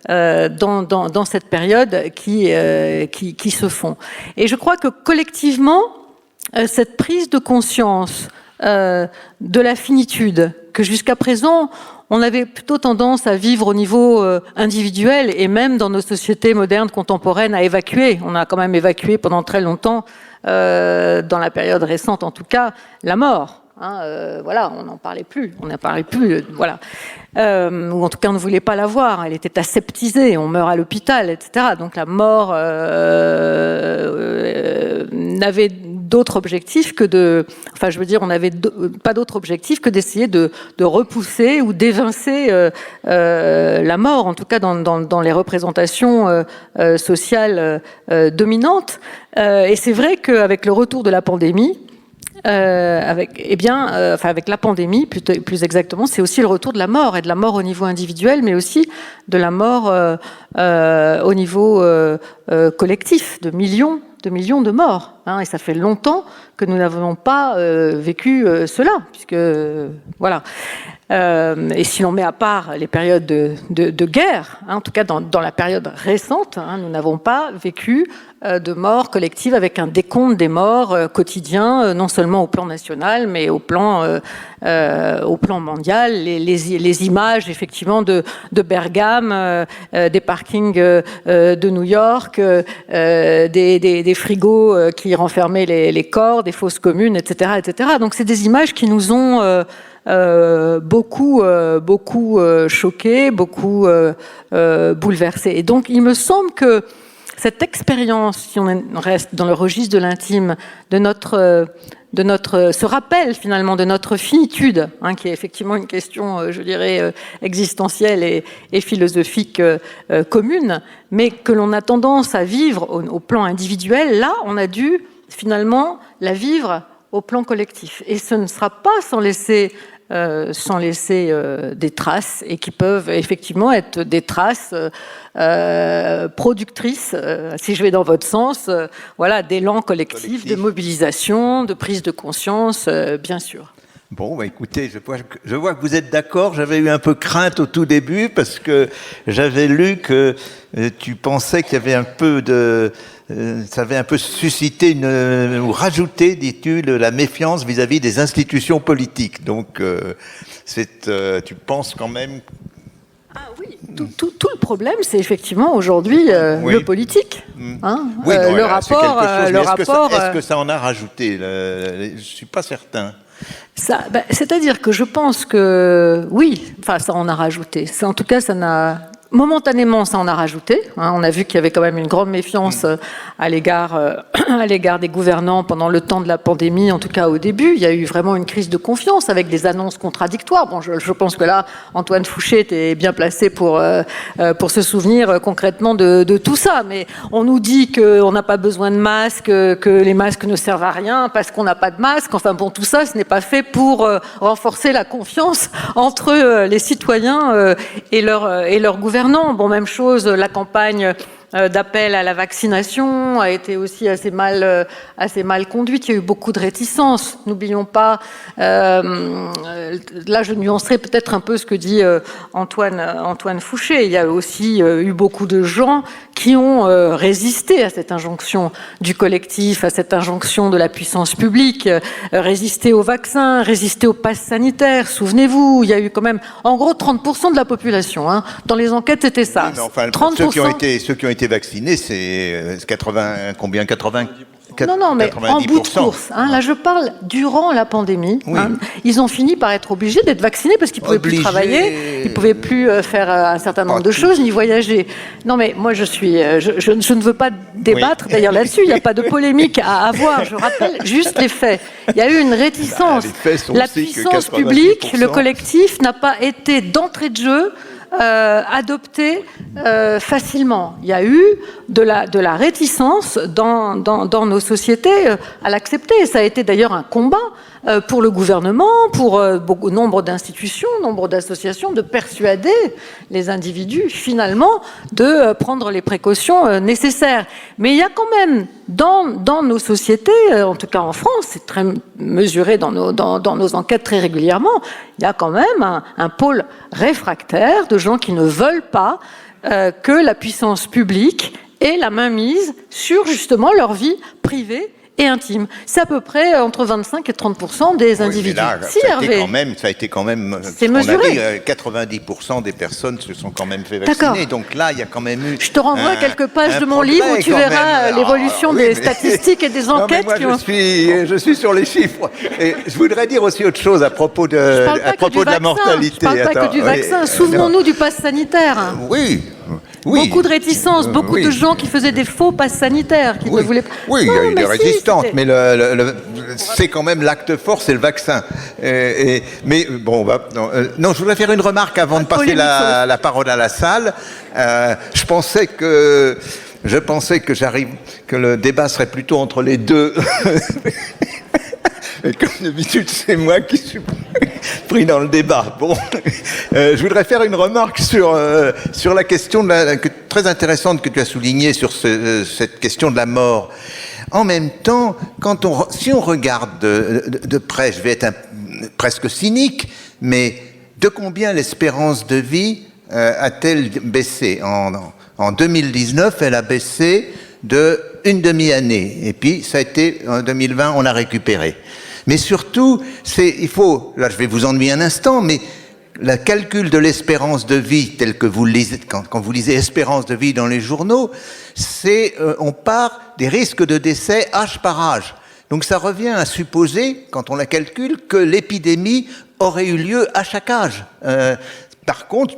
dans cette période qui se font. Et je crois que collectivement, cette prise de conscience de la finitude que jusqu'à présent on avait plutôt tendance à vivre au niveau individuel et même dans nos sociétés modernes contemporaines à évacuer. On a quand même évacué pendant très longtemps, dans la période récente en tout cas, la mort. Voilà, on n'en parlait plus. On n'en parlait plus. Voilà. Ou en tout cas, on ne voulait pas la voir. Elle était aseptisée. On meurt à l'hôpital, etc. Donc la mort n'avait d'autre objectif que on n'avait pas d'autre objectif que d'essayer de repousser ou d'évincer la mort, en tout cas dans les représentations sociales dominantes. Et c'est vrai qu'avec le retour de la pandémie, avec la pandémie, plus exactement, c'est aussi le retour de la mort, et de la mort au niveau individuel, mais aussi de la mort au niveau collectif, de millions de morts. Et ça fait longtemps que nous n'avons pas vécu cela, puisque voilà. Et si l'on met à part les périodes de guerre, en tout cas dans la période récente, nous n'avons pas vécu de morts collectives avec un décompte des morts quotidien, non seulement au plan national, mais au plan mondial. Les images, effectivement, de Bergame, des parkings de New York, des frigos qui renfermaient les corps, des fosses communes, etc., etc. Donc, c'est des images qui nous ont beaucoup choqués, beaucoup bouleversés. Et donc, il me semble que cette expérience, si on reste dans le registre de l'intime, ce rappel finalement de notre finitude, qui est effectivement une question, je dirais, existentielle et philosophique commune, mais que l'on a tendance à vivre au plan individuel, là, on a dû finalement la vivre au plan collectif. Et ce ne sera pas sans laisser des traces, et qui peuvent effectivement être des traces productrices, si je vais dans votre sens, voilà, d'élan collectif, de mobilisation, de prise de conscience, bien sûr. Bon, écoutez, je vois que vous êtes d'accord. J'avais eu un peu crainte au tout début parce que j'avais lu que tu pensais qu'il y avait un peu ça avait un peu suscité ou rajouté, dis-tu, la méfiance vis-à-vis des institutions politiques. Donc, tu penses quand même... Ah oui, tout le problème, c'est effectivement aujourd'hui le politique. Oui, le rapport. Est-ce que ça en a rajouté? Je ne suis pas certain. C'est-à-dire que je pense que oui, ça en a rajouté. En tout cas, ça n'a... Momentanément, ça en a rajouté. On a vu qu'il y avait quand même une grande méfiance à l'égard des gouvernants pendant le temps de la pandémie, en tout cas au début. Il y a eu vraiment une crise de confiance avec des annonces contradictoires. Bon, je pense que là, Antoine Fouché était bien placé pour se souvenir concrètement de tout ça. Mais on nous dit qu'on n'a pas besoin de masques, que les masques ne servent à rien parce qu'on n'a pas de masques. Enfin bon, tout ça, ce n'est pas fait pour renforcer la confiance entre les citoyens et leur gouvernement. Bon, même chose, la campagne d'appel à la vaccination a été aussi assez mal conduite. Il y a eu beaucoup de réticences. N'oublions pas, là je nuancerai peut-être un peu ce que dit Antoine Fouché. Il y a aussi eu beaucoup de gens qui ont résisté à cette injonction du collectif, à cette injonction de la puissance publique, résisté au vaccin, résisté au pass sanitaire. Souvenez-vous, il y a eu quand même, en gros, 30% de la population. Dans les enquêtes, c'était ça. Oui, enfin, 30%. Ceux qui ont été vaccinés, c'est 80, combien 80 Non, mais 90%. En bout de course. Là, je parle durant la pandémie. Oui. Ils ont fini par être obligés d'être vaccinés parce qu'ils ne pouvaient plus travailler, ils ne pouvaient plus faire un certain nombre de choses, ni voyager. Non, mais moi, je ne veux pas débattre d'ailleurs là-dessus. Il n'y a pas de polémique à avoir. Je rappelle juste les faits. Il y a eu une réticence. La puissance publique, le collectif, n'a pas été d'entrée de jeu adopté facilement. Il y a eu de la réticence dans nos sociétés à l'accepter. Ça a été d'ailleurs un combat pour le gouvernement, pour nombre d'institutions, nombre d'associations, de persuader les individus finalement de prendre les précautions nécessaires. Mais il y a quand même dans nos sociétés, en tout cas en France, c'est très mesuré dans nos enquêtes très régulièrement, il y a quand même un pôle réfractaire de gens qui ne veulent pas que la puissance publique ait la main mise sur justement leur vie privée et intime. C'est à peu près entre 25 et 30% des individus. Là, si, ça a été quand même c'est mesuré. 90% des personnes se sont quand même fait vacciner. Donc là, il y a quand même eu... Je te renvoie à quelques pages de mon livre où tu verras l'évolution des statistiques et des enquêtes. Non, moi, je suis sur les chiffres. Et je voudrais dire aussi autre chose à propos de la mortalité. Je ne parle pas que du vaccin. Souvenons-nous du pass sanitaire. Oui. Beaucoup de réticences, beaucoup de gens qui faisaient des faux passes sanitaires, qui ne voulaient pas... Oui, il y a eu des résistances, mais c'est quand même l'acte fort, c'est le vaccin. Mais bon, non, je voudrais faire une remarque avant de passer la parole à la salle. Je pensais que le débat serait plutôt entre les deux. Et comme d'habitude, c'est moi qui suis pris dans le débat. Bon, je voudrais faire une remarque sur la question très intéressante que tu as soulignée sur cette question de la mort. En même temps, si on regarde de près, je vais être presque cynique, mais de combien l'espérance de vie a-t-elle baissé? En 2019, elle a baissé de une demi-année. Et puis, ça a été, en 2020, on a récupéré. Mais surtout, il faut, là je vais vous ennuyer un instant, mais le calcul de l'espérance de vie, tel que vous le lisez, quand vous lisez espérance de vie dans les journaux, on part des risques de décès âge par âge. Donc ça revient à supposer, quand on la calcule, que l'épidémie aurait eu lieu à chaque âge. Par contre,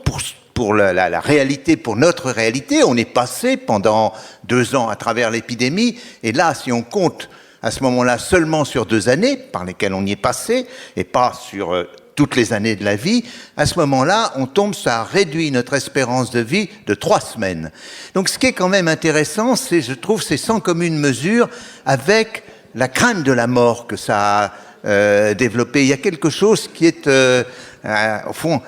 pour la réalité, pour notre réalité, on est passé pendant 2 ans à travers l'épidémie, et là, si on compte à ce moment-là seulement sur 2 années, par lesquelles on y est passé, et pas sur toutes les années de la vie, à ce moment-là, ça réduit notre espérance de vie de 3 semaines. Donc ce qui est quand même intéressant, je trouve, c'est sans commune mesure avec la crainte de la mort que ça a développé. Il y a quelque chose qui est, au fond,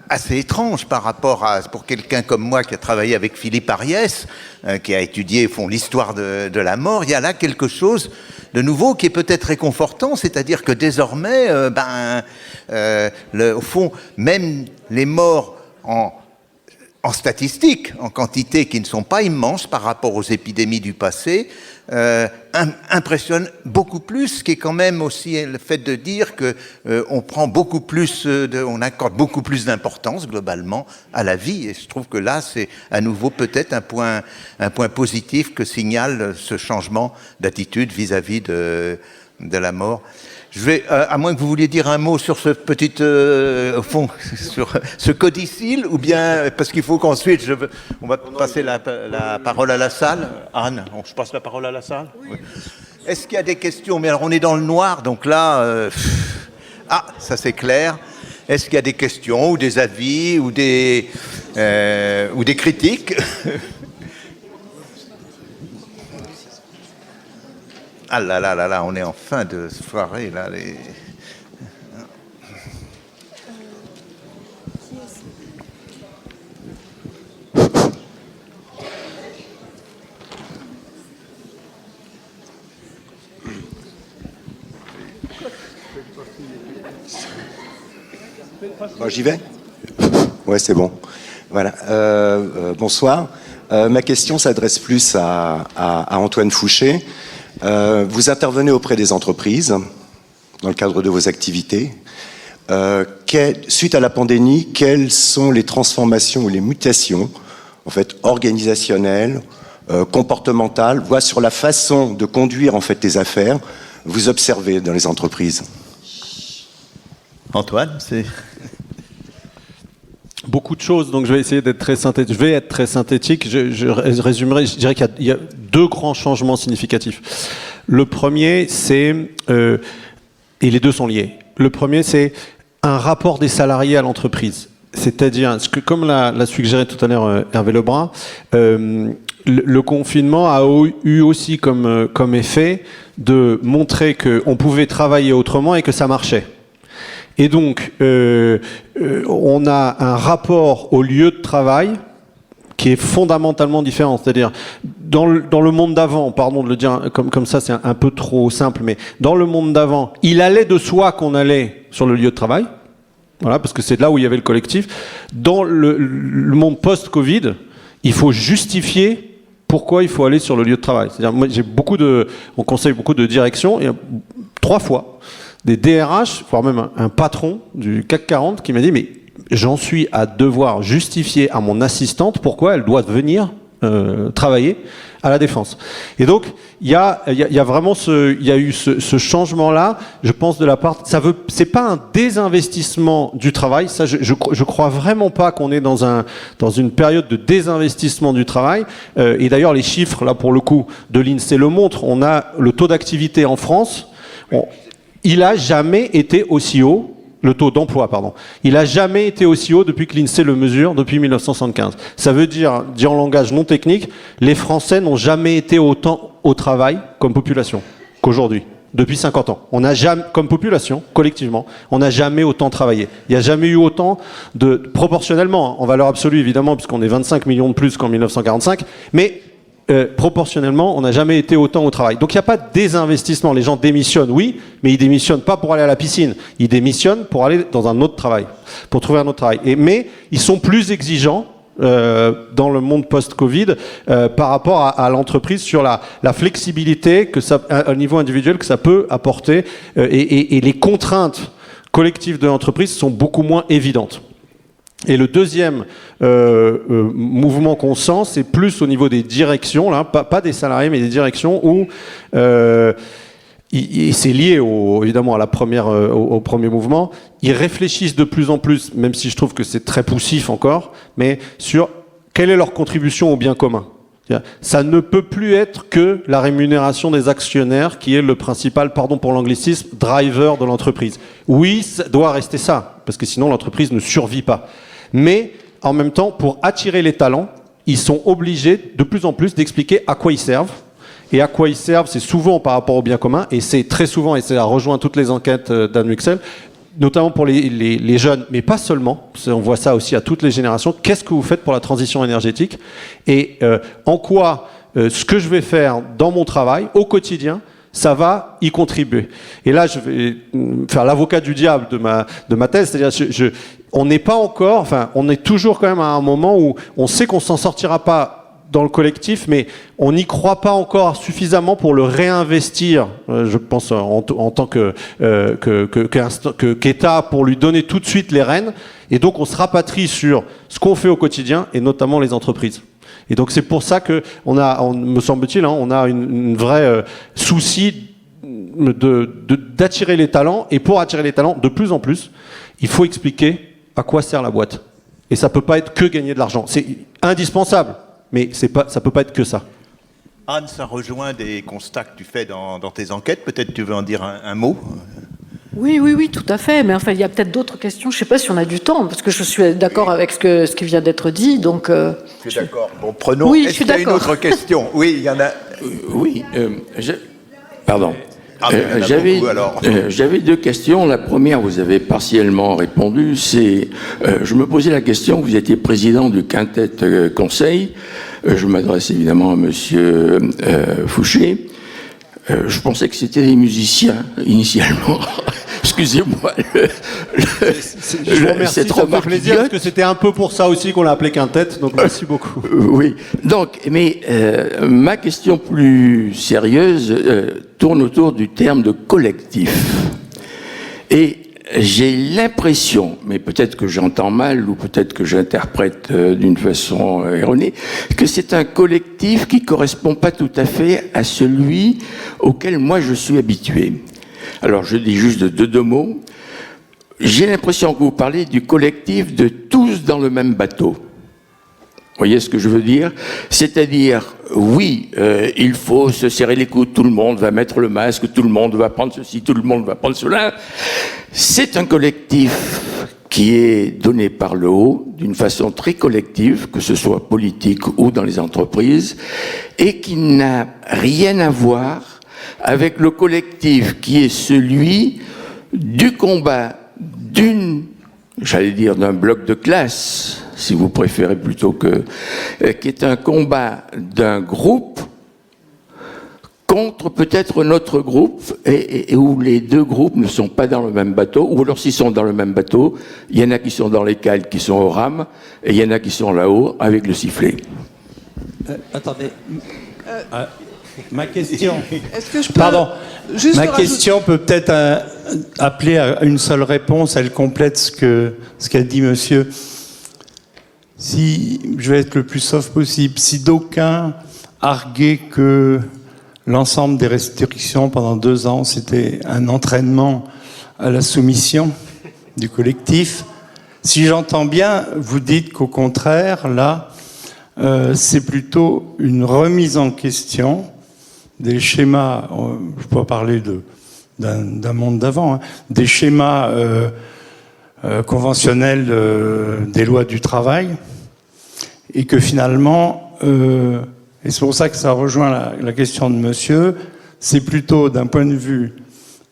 assez étrange par rapport pour quelqu'un comme moi qui a travaillé avec Philippe Ariès, qui a étudié, au fond, l'histoire de la mort. Il y a là quelque chose de nouveau qui est peut-être réconfortant, c'est-à-dire que désormais, au fond, même les morts en statistiques, en quantité qui ne sont pas immenses par rapport aux épidémies du passé, impressionnent beaucoup plus, ce qui est quand même aussi le fait de dire que on prend beaucoup plus, on accorde beaucoup plus d'importance globalement à la vie. Et je trouve que là, c'est à nouveau peut-être un point positif que signale ce changement d'attitude vis-à-vis de la mort. Je vais, à moins que vous vouliez dire un mot sur ce petit, au fond, sur ce codicile, ou bien, parce qu'il faut qu'ensuite, on va passer la parole à la salle. Anne, je passe la parole à la salle. Oui. Est-ce qu'il y a des questions? Mais alors, on est dans le noir, donc là, ça c'est clair. Est-ce qu'il y a des questions, ou des avis, ou des critiques? Ah là là là là, on est en fin de soirée là. Bon, j'y vais? Ouais, c'est bon. Voilà. Bonsoir. Ma question s'adresse plus à Antoine Fouché. Vous intervenez auprès des entreprises dans le cadre de vos activités. Suite à la pandémie, quelles sont les transformations ou les mutations, en fait, organisationnelles, comportementales, voire sur la façon de conduire en fait les affaires, vous observez dans les entreprises? Antoine, c'est... Beaucoup de choses, donc je vais essayer d'être très synthétique. Je vais être très synthétique. Je résumerai. Je dirais qu'il y a 2 grands changements significatifs. Le premier, c'est et les 2 sont liés. Le premier, c'est un rapport des salariés à l'entreprise. C'est-à-dire, comme l'a suggéré tout à l'heure Hervé Lebrun, le confinement a eu aussi comme effet de montrer qu'on pouvait travailler autrement et que ça marchait. Et donc, on a un rapport au lieu de travail qui est fondamentalement différent. C'est-à-dire, dans le monde d'avant, pardon de le dire comme ça, c'est un peu trop simple, mais dans le monde d'avant, il allait de soi qu'on allait sur le lieu de travail. Voilà, parce que c'est là où il y avait le collectif. Dans le monde post-Covid, il faut justifier pourquoi il faut aller sur le lieu de travail. C'est-à-dire, moi, on conseille beaucoup de directions, et 3 fois, des DRH, voire même un patron du CAC 40 qui m'a dit « mais j'en suis à devoir justifier à mon assistante pourquoi elle doit venir travailler à la Défense ». Et donc, il y a vraiment il y a eu ce changement-là, je pense, de la part... C'est pas un désinvestissement du travail, ça, je crois vraiment pas qu'on est dans une période de désinvestissement du travail. Et d'ailleurs, les chiffres, là, pour le coup, de l'INSEE le montrent. On a le taux d'activité en France... il n'a jamais été aussi haut, le taux d'emploi, pardon. Il n'a jamais été aussi haut depuis que l'INSEE le mesure, depuis 1975. Ça veut dire, dit en langage non technique, les Français n'ont jamais été autant au travail comme population qu'aujourd'hui, depuis 50 ans. On n'a jamais, comme population, collectivement, on n'a jamais autant travaillé. Il n'y a jamais eu autant proportionnellement, en valeur absolue évidemment, puisqu'on est 25 millions de plus qu'en 1945, mais proportionnellement, on n'a jamais été autant au travail. Donc il n'y a pas de désinvestissement. Les gens démissionnent, oui, mais ils démissionnent pas pour aller à la piscine. Ils démissionnent pour aller dans un autre travail, pour trouver un autre travail. Mais ils sont plus exigeants dans le monde post-Covid par rapport à l'entreprise sur la flexibilité que ça, à niveau individuel, que ça peut apporter et les contraintes collectives de l'entreprise sont beaucoup moins évidentes. Et le deuxième mouvement qu'on sent, c'est plus au niveau des directions, là, pas des salariés, mais des directions où et c'est lié évidemment à au premier mouvement. Ils réfléchissent de plus en plus, même si je trouve que c'est très poussif encore, mais sur quelle est leur contribution au bien commun. Ça ne peut plus être que la rémunération des actionnaires qui est le principal, pardon pour l'anglicisme, driver de l'entreprise. Oui, ça doit rester ça, parce que sinon l'entreprise ne survit pas. Mais en même temps, pour attirer les talents, ils sont obligés de plus en plus d'expliquer à quoi ils servent. Et à quoi ils servent, c'est souvent par rapport au bien commun, et c'est très souvent, et ça rejoint toutes les enquêtes d'Anne Muxel, notamment pour les jeunes, mais pas seulement, on voit ça aussi à toutes les générations. Qu'est-ce que vous faites pour la transition énergétique? Et en quoi ce que je vais faire dans mon travail, au quotidien, ça va y contribuer. Et là, je vais faire l'avocat du diable de ma thèse, c'est-à-dire on n'est pas encore, enfin, on est toujours quand même à un moment où on sait qu'on s'en sortira pas dans le collectif, mais on n'y croit pas encore suffisamment pour le réinvestir, je pense, en tant qu'État, pour lui donner tout de suite les rênes. Et donc, on se rapatrie sur ce qu'on fait au quotidien, et notamment les entreprises. Et donc, c'est pour ça que me semble-t-il, on a une vraie souci d'attirer les talents. Et pour attirer les talents, de plus en plus, il faut expliquer à quoi sert la boîte. Et ça peut pas être que gagner de l'argent. C'est indispensable. Mais ça ne peut pas être que ça. Anne, ça rejoint des constats que tu fais dans tes enquêtes. Peut-être tu veux en dire un mot? Oui, tout à fait. Mais enfin, il y a peut-être d'autres questions. Je ne sais pas si on a du temps, parce que je suis d'accord avec ce qui vient d'être dit. Donc, je suis d'accord. Bon, prenons. Oui, Est-ce qu'il y a une autre question? Oui, il y en a. Oui. Pardon. J'avais deux questions. La première, vous avez partiellement répondu. C'est, je me posais la question. Vous étiez président du Quintet Conseil. Je m'adresse évidemment à Monsieur Fouché. Je pensais que c'était des musiciens initialement. Excusez-moi. Je vous remercie, ça me fait plaisir, parce que c'était un peu pour ça aussi qu'on l'a appelé Quintet, donc merci beaucoup. Oui, donc, mais ma question plus sérieuse tourne autour du terme de collectif. Et j'ai l'impression, mais peut-être que j'entends mal ou peut-être que j'interprète d'une façon erronée, que c'est un collectif qui ne correspond pas tout à fait à celui auquel moi je suis habitué. Alors, je dis juste deux mots. J'ai l'impression que vous parlez du collectif de tous dans le même bateau. Vous voyez ce que je veux dire? C'est-à-dire, oui, il faut se serrer les coudes, tout le monde va mettre le masque, tout le monde va prendre ceci, tout le monde va prendre cela. C'est un collectif qui est donné par le haut, d'une façon très collective, que ce soit politique ou dans les entreprises, et qui n'a rien à voir avec le collectif qui est celui du combat d'un bloc de classe, si vous préférez, plutôt que, qui est un combat d'un groupe contre peut-être notre groupe, et où les deux groupes ne sont pas dans le même bateau, ou alors s'ils sont dans le même bateau, il y en a qui sont dans les cales, qui sont aux rames, et il y en a qui sont là-haut avec le sifflet. Attendez. Ma question. Est-ce que je peux Pardon. Juste Ma question peut peut-être appeler à une seule réponse. Elle complète ce qu'a dit monsieur. Si je vais être le plus soft possible, si d'aucuns arguaient que l'ensemble des restrictions pendant 2 ans, c'était un entraînement à la soumission du collectif, si j'entends bien, vous dites qu'au contraire, là, c'est plutôt une remise en question des schémas, je peux pas parler d'un monde d'avant, hein, des schémas conventionnels des lois du travail, et que finalement, et c'est pour ça que ça rejoint la question de monsieur, c'est plutôt d'un point de vue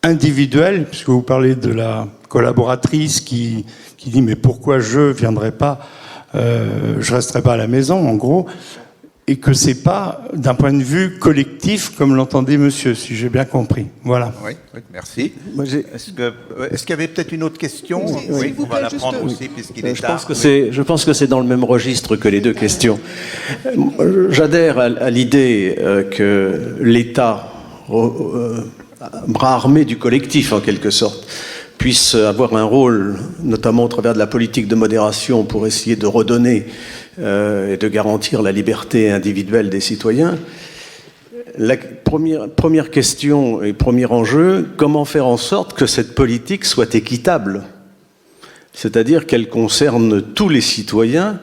individuel, puisque vous parlez de la collaboratrice qui dit mais pourquoi je viendrai pas, je resterai pas à la maison, en gros. et que c'est pas d'un point de vue collectif comme l'entendait monsieur, si j'ai bien compris. Voilà. Oui, oui, merci. Moi, Est-ce qu'il y avait peut-être une autre question? Oui, on va la prendre aussi puisqu'il est je tard. pense que c'est dans le même registre que les deux questions. J'adhère à l'idée que l'État, bras armé du collectif en quelque sorte, puisse avoir un rôle, notamment au travers de la politique de modération, pour essayer de redonner et de garantir la liberté individuelle des citoyens. La première question et premier enjeu, comment faire en sorte que cette politique soit équitable ? C'est-à-dire qu'elle concerne tous les citoyens.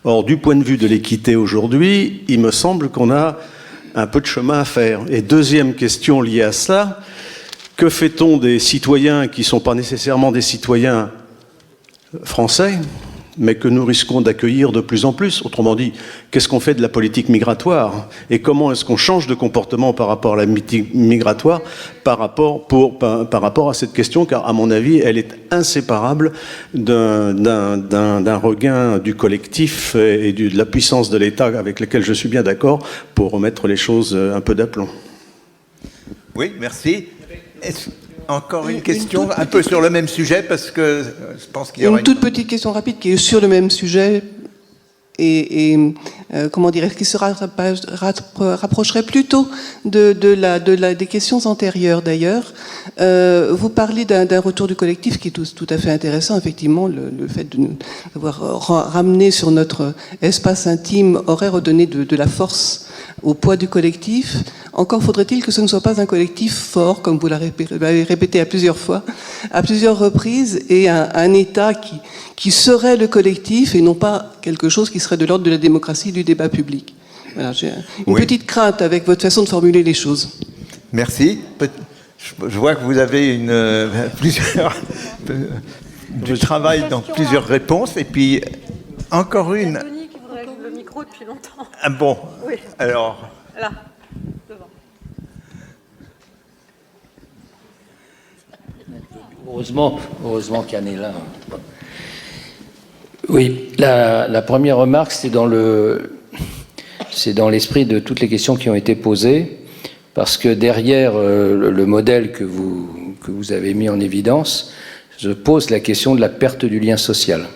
Or, du point de vue de l'équité aujourd'hui, il me semble qu'on a un peu de chemin à faire. Et deuxième question liée à cela, que fait-on des citoyens qui ne sont pas nécessairement des citoyens français, mais que nous risquons d'accueillir de plus en plus? Autrement dit, qu'est-ce qu'on fait de la politique migratoire? Et comment est-ce qu'on change de comportement par rapport à la politique migratoire par rapport à cette question? Car, à mon avis, elle est inséparable d'un regain du collectif et de la puissance de l'État avec lequel je suis bien d'accord pour remettre les choses un peu d'aplomb. Oui, merci. Encore une question un peu sur le même sujet, parce que je pense qu'il y aura une toute petite question rapide qui est sur le même sujet et comment dirais-je, qui se rapprocherait plutôt des questions antérieures d'ailleurs. Vous parlez d'un retour du collectif qui est tout à fait intéressant. Effectivement, le fait de nous avoir ramené sur notre espace intime aurait redonné de la force au poids du collectif. Encore faudrait-il que ce ne soit pas un collectif fort, comme vous l'avez répété à plusieurs fois, à plusieurs reprises, et un État qui serait le collectif et non pas quelque chose qui serait de l'ordre de la démocratie, du débat public. Voilà, j'ai une petite crainte avec votre façon de formuler les choses. Merci. Je vois que vous avez du travail dans plusieurs réponses, et puis encore une. Denis qui voudrait le micro depuis longtemps. Ah bon. Oui. Alors. Là, devant. Heureusement qu'il y en est là. Oui, la première remarque, c'est dans l'esprit de toutes les questions qui ont été posées, parce que derrière le modèle que vous avez mis en évidence, se pose la question de la perte du lien social.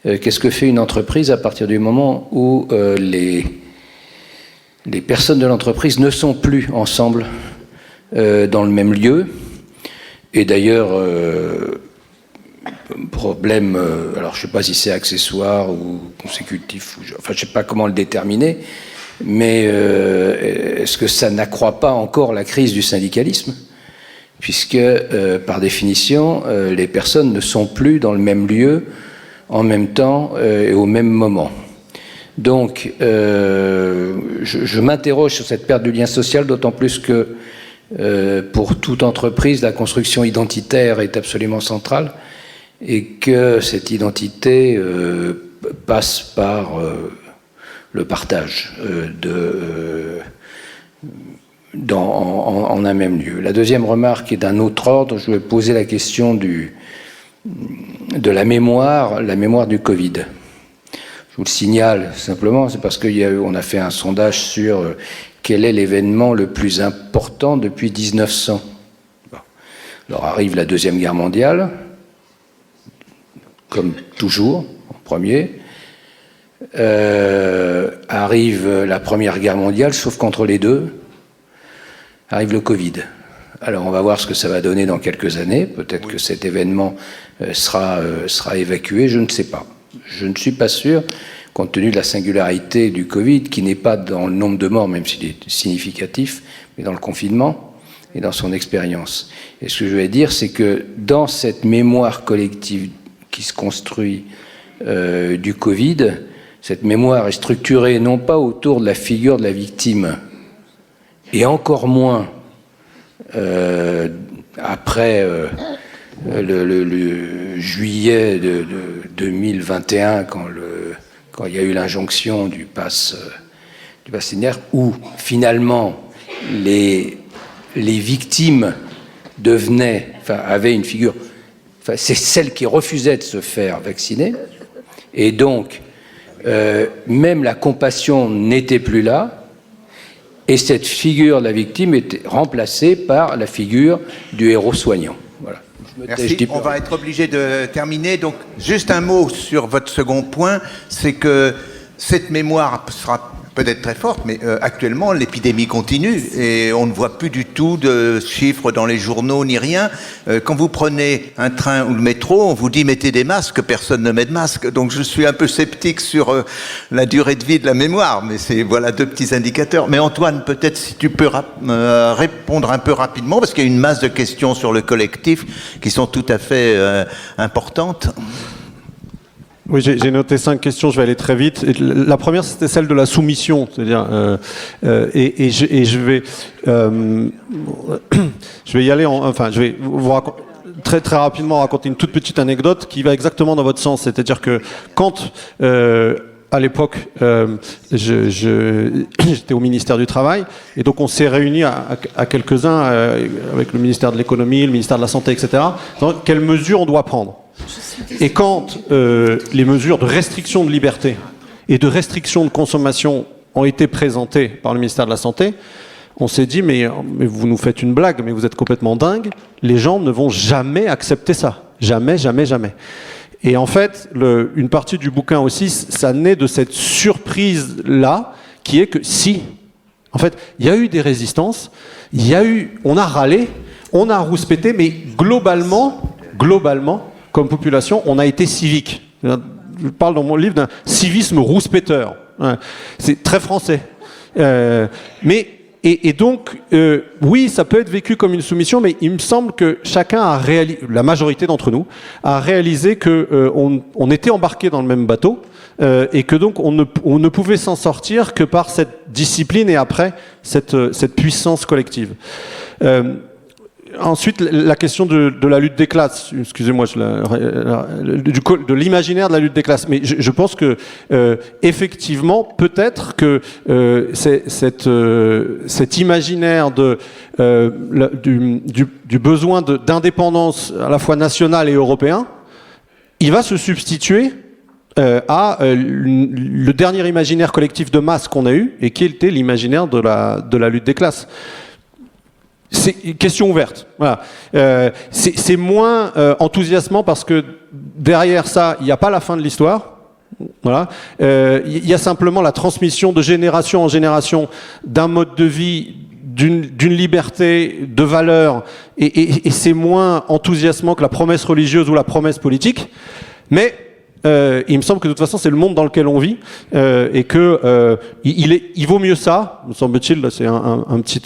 Qu'est-ce que fait une entreprise à partir du moment où les personnes de l'entreprise ne sont plus ensemble dans le même lieu? Et d'ailleurs, problème, alors je ne sais pas si c'est accessoire ou consécutif, enfin je ne sais pas comment le déterminer, mais est-ce que ça n'accroît pas encore la crise du syndicalisme? Puisque, par définition, les personnes ne sont plus dans le même lieu, en même temps et au même moment. Donc, je m'interroge sur cette perte du lien social, d'autant plus que pour toute entreprise, la construction identitaire est absolument centrale et que cette identité passe par le partage en un même lieu. La deuxième remarque est d'un autre ordre. Je vais poser la question de la mémoire du Covid. Je vous le signale simplement, c'est parce qu'on a fait un sondage sur quel est l'événement le plus important depuis 1900. Bon. Alors arrive la Deuxième Guerre mondiale, comme toujours, en premier. Arrive la Première Guerre mondiale, sauf qu'entre les deux, arrive le Covid. Alors on va voir ce que ça va donner dans quelques années. Peut-être que cet événement sera évacué, je ne sais pas. Je ne suis pas sûr, compte tenu de la singularité du Covid, qui n'est pas dans le nombre de morts, même s'il est significatif, mais dans le confinement et dans son expérience. Et ce que je vais dire, c'est que dans cette mémoire collective qui se construit du Covid, cette mémoire est structurée non pas autour de la figure de la victime, et encore moins après le juillet de 2021, quand il y a eu l'injonction du pass sanitaire, où finalement les victimes avaient une figure, c'est celle qui refusait de se faire vacciner, et donc même la compassion n'était plus là, et cette figure de la victime était remplacée par la figure du héros soignant. Voilà. Merci. On va être obligé de terminer. Donc, juste un mot sur votre second point, c'est que cette mémoire sera peut-être très forte, mais actuellement, l'épidémie continue et on ne voit plus du tout de chiffres dans les journaux ni rien. Quand vous prenez un train ou le métro, on vous dit mettez des masques, personne ne met de masque. Donc je suis un peu sceptique sur la durée de vie de la mémoire, mais c'est voilà 2 petits indicateurs. Mais Antoine, peut-être si tu peux répondre un peu rapidement, parce qu'il y a une masse de questions sur le collectif qui sont tout à fait importantes. Oui, j'ai noté 5 questions, je vais aller très vite. La première, c'était celle de la soumission, c'est-à-dire, je vais y aller, je vais vous raconter très très rapidement raconter une toute petite anecdote qui va exactement dans votre sens, c'est-à-dire que quand à l'époque, j'étais au ministère du Travail, et donc on s'est réunis à quelques-uns avec le ministère de l'économie, le ministère de la santé, etc. Donc, quelles mesures on doit prendre? Et quand les mesures de restriction de liberté et de restriction de consommation ont été présentées par le ministère de la Santé, on s'est dit mais vous nous faites une blague, mais vous êtes complètement dingue, les gens ne vont jamais accepter ça. Jamais, jamais, jamais. Et en fait, une partie du bouquin aussi, ça naît de cette surprise-là, qui est que si, en fait, il y a eu des résistances, on a râlé, on a rouspété, mais globalement, comme population, on a été civique. Je parle dans mon livre d'un civisme rouspéteur. C'est très français. Donc, oui, ça peut être vécu comme une soumission, mais il me semble que chacun a réalisé, la majorité d'entre nous, a réalisé que on était embarqués dans le même bateau et que donc on ne pouvait s'en sortir que par cette discipline et après cette puissance collective. Ensuite, la question de la lutte des classes. Excusez-moi, de l'imaginaire de la lutte des classes. Mais je pense que effectivement, peut-être que cet imaginaire du besoin d'indépendance à la fois nationale et européen, il va se substituer à le dernier imaginaire collectif de masse qu'on a eu et qui était l'imaginaire de la lutte des classes. C'est une question ouverte. Voilà. C'est moins enthousiasmant parce que derrière ça, il n'y a pas la fin de l'histoire. Voilà. Il y a simplement la transmission de génération en génération d'un mode de vie, d'une liberté, de valeurs, et c'est moins enthousiasmant que la promesse religieuse ou la promesse politique. Mais il me semble que de toute façon c'est le monde dans lequel on vit et que il vaut mieux ça, me semble-t-il, c'est un petit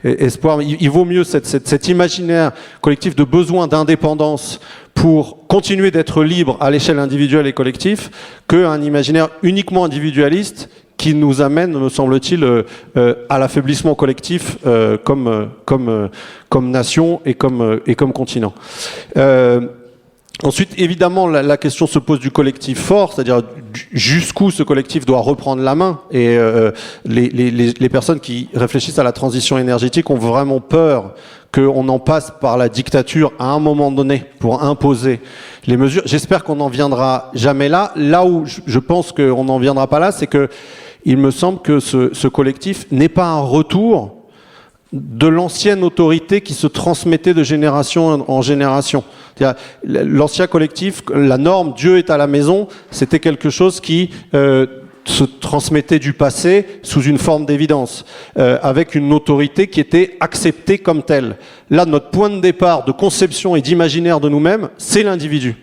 espoir, il vaut mieux cet imaginaire collectif de besoin d'indépendance pour continuer d'être libre à l'échelle individuelle et collective qu'un imaginaire uniquement individualiste qui nous amène, me semble-t-il, à l'affaiblissement collectif comme nation et comme continent. Ensuite, évidemment, la question se pose du collectif fort, c'est-à-dire jusqu'où ce collectif doit reprendre la main. Et les personnes qui réfléchissent à la transition énergétique ont vraiment peur qu'on en passe par la dictature à un moment donné pour imposer les mesures. J'espère qu'on n'en viendra jamais là. Là où je pense qu'on n'en viendra pas là, c'est que il me semble que ce collectif n'est pas un retour de l'ancienne autorité qui se transmettait de génération en génération. L'ancien collectif, la norme « Dieu est à la maison », c'était quelque chose qui se transmettait du passé sous une forme d'évidence, avec une autorité qui était acceptée comme telle. Là, notre point de départ de conception et d'imaginaire de nous-mêmes, c'est l'individu.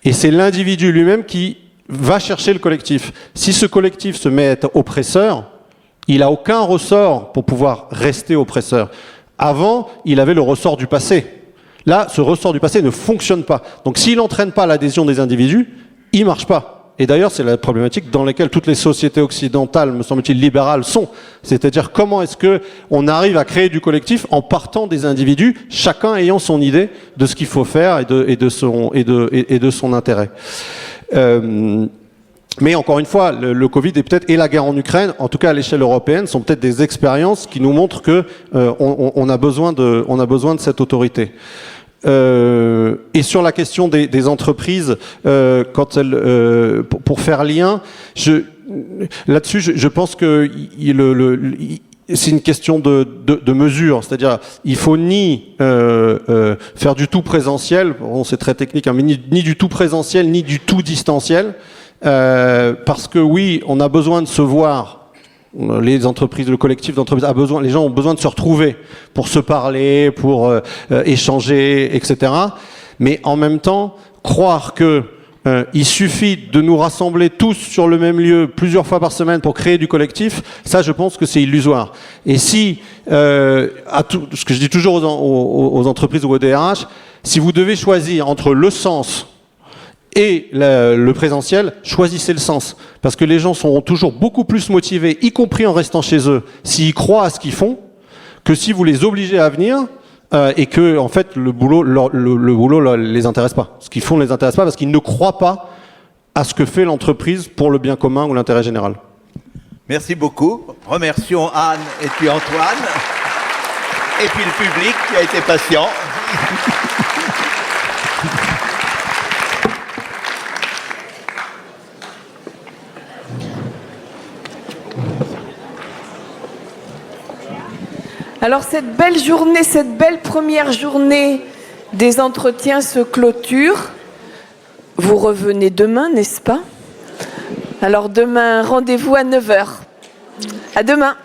Et c'est l'individu lui-même qui va chercher le collectif. Si ce collectif se met à être oppresseur, il n'a aucun ressort pour pouvoir rester oppresseur. Avant, il avait le ressort du passé. Là, ce ressort du passé ne fonctionne pas. Donc s'il n'entraîne pas l'adhésion des individus, il ne marche pas. Et d'ailleurs, c'est la problématique dans laquelle toutes les sociétés occidentales, me semble-t-il, libérales sont. C'est-à-dire comment est-ce qu'on arrive à créer du collectif en partant des individus, chacun ayant son idée de ce qu'il faut faire et de son intérêt. Mais encore une fois, le Covid et la guerre en Ukraine, en tout cas à l'échelle européenne, sont peut-être des expériences qui nous montrent que on a besoin de cette autorité. Et sur la question des entreprises, quand elles, pour faire lien, là-dessus, je pense que c'est une question de mesure, c'est-à-dire il faut ni faire du tout présentiel, bon, c'est très technique, hein, mais ni du tout présentiel, ni du tout distanciel, parce que oui, on a besoin de se voir. Les entreprises, le collectif d'entreprises les gens ont besoin de se retrouver pour se parler, pour échanger, etc. Mais en même temps, croire que il suffit de nous rassembler tous sur le même lieu plusieurs fois par semaine pour créer du collectif, ça je pense que c'est illusoire. Et si, ce que je dis toujours aux entreprises ou aux DRH, si vous devez choisir entre le sens et le présentiel, choisissez le sens. Parce que les gens seront toujours beaucoup plus motivés, y compris en restant chez eux, s'ils croient à ce qu'ils font, que si vous les obligez à venir et que, en fait, le boulot les intéresse pas. Ce qu'ils font ne les intéresse pas parce qu'ils ne croient pas à ce que fait l'entreprise pour le bien commun ou l'intérêt général. Merci beaucoup. Remercions Anne et puis Antoine. Et puis le public qui a été patient. Alors cette belle journée, cette belle première journée des entretiens se clôture. Vous revenez demain, n'est-ce pas? Alors demain, rendez-vous à 9h. À demain.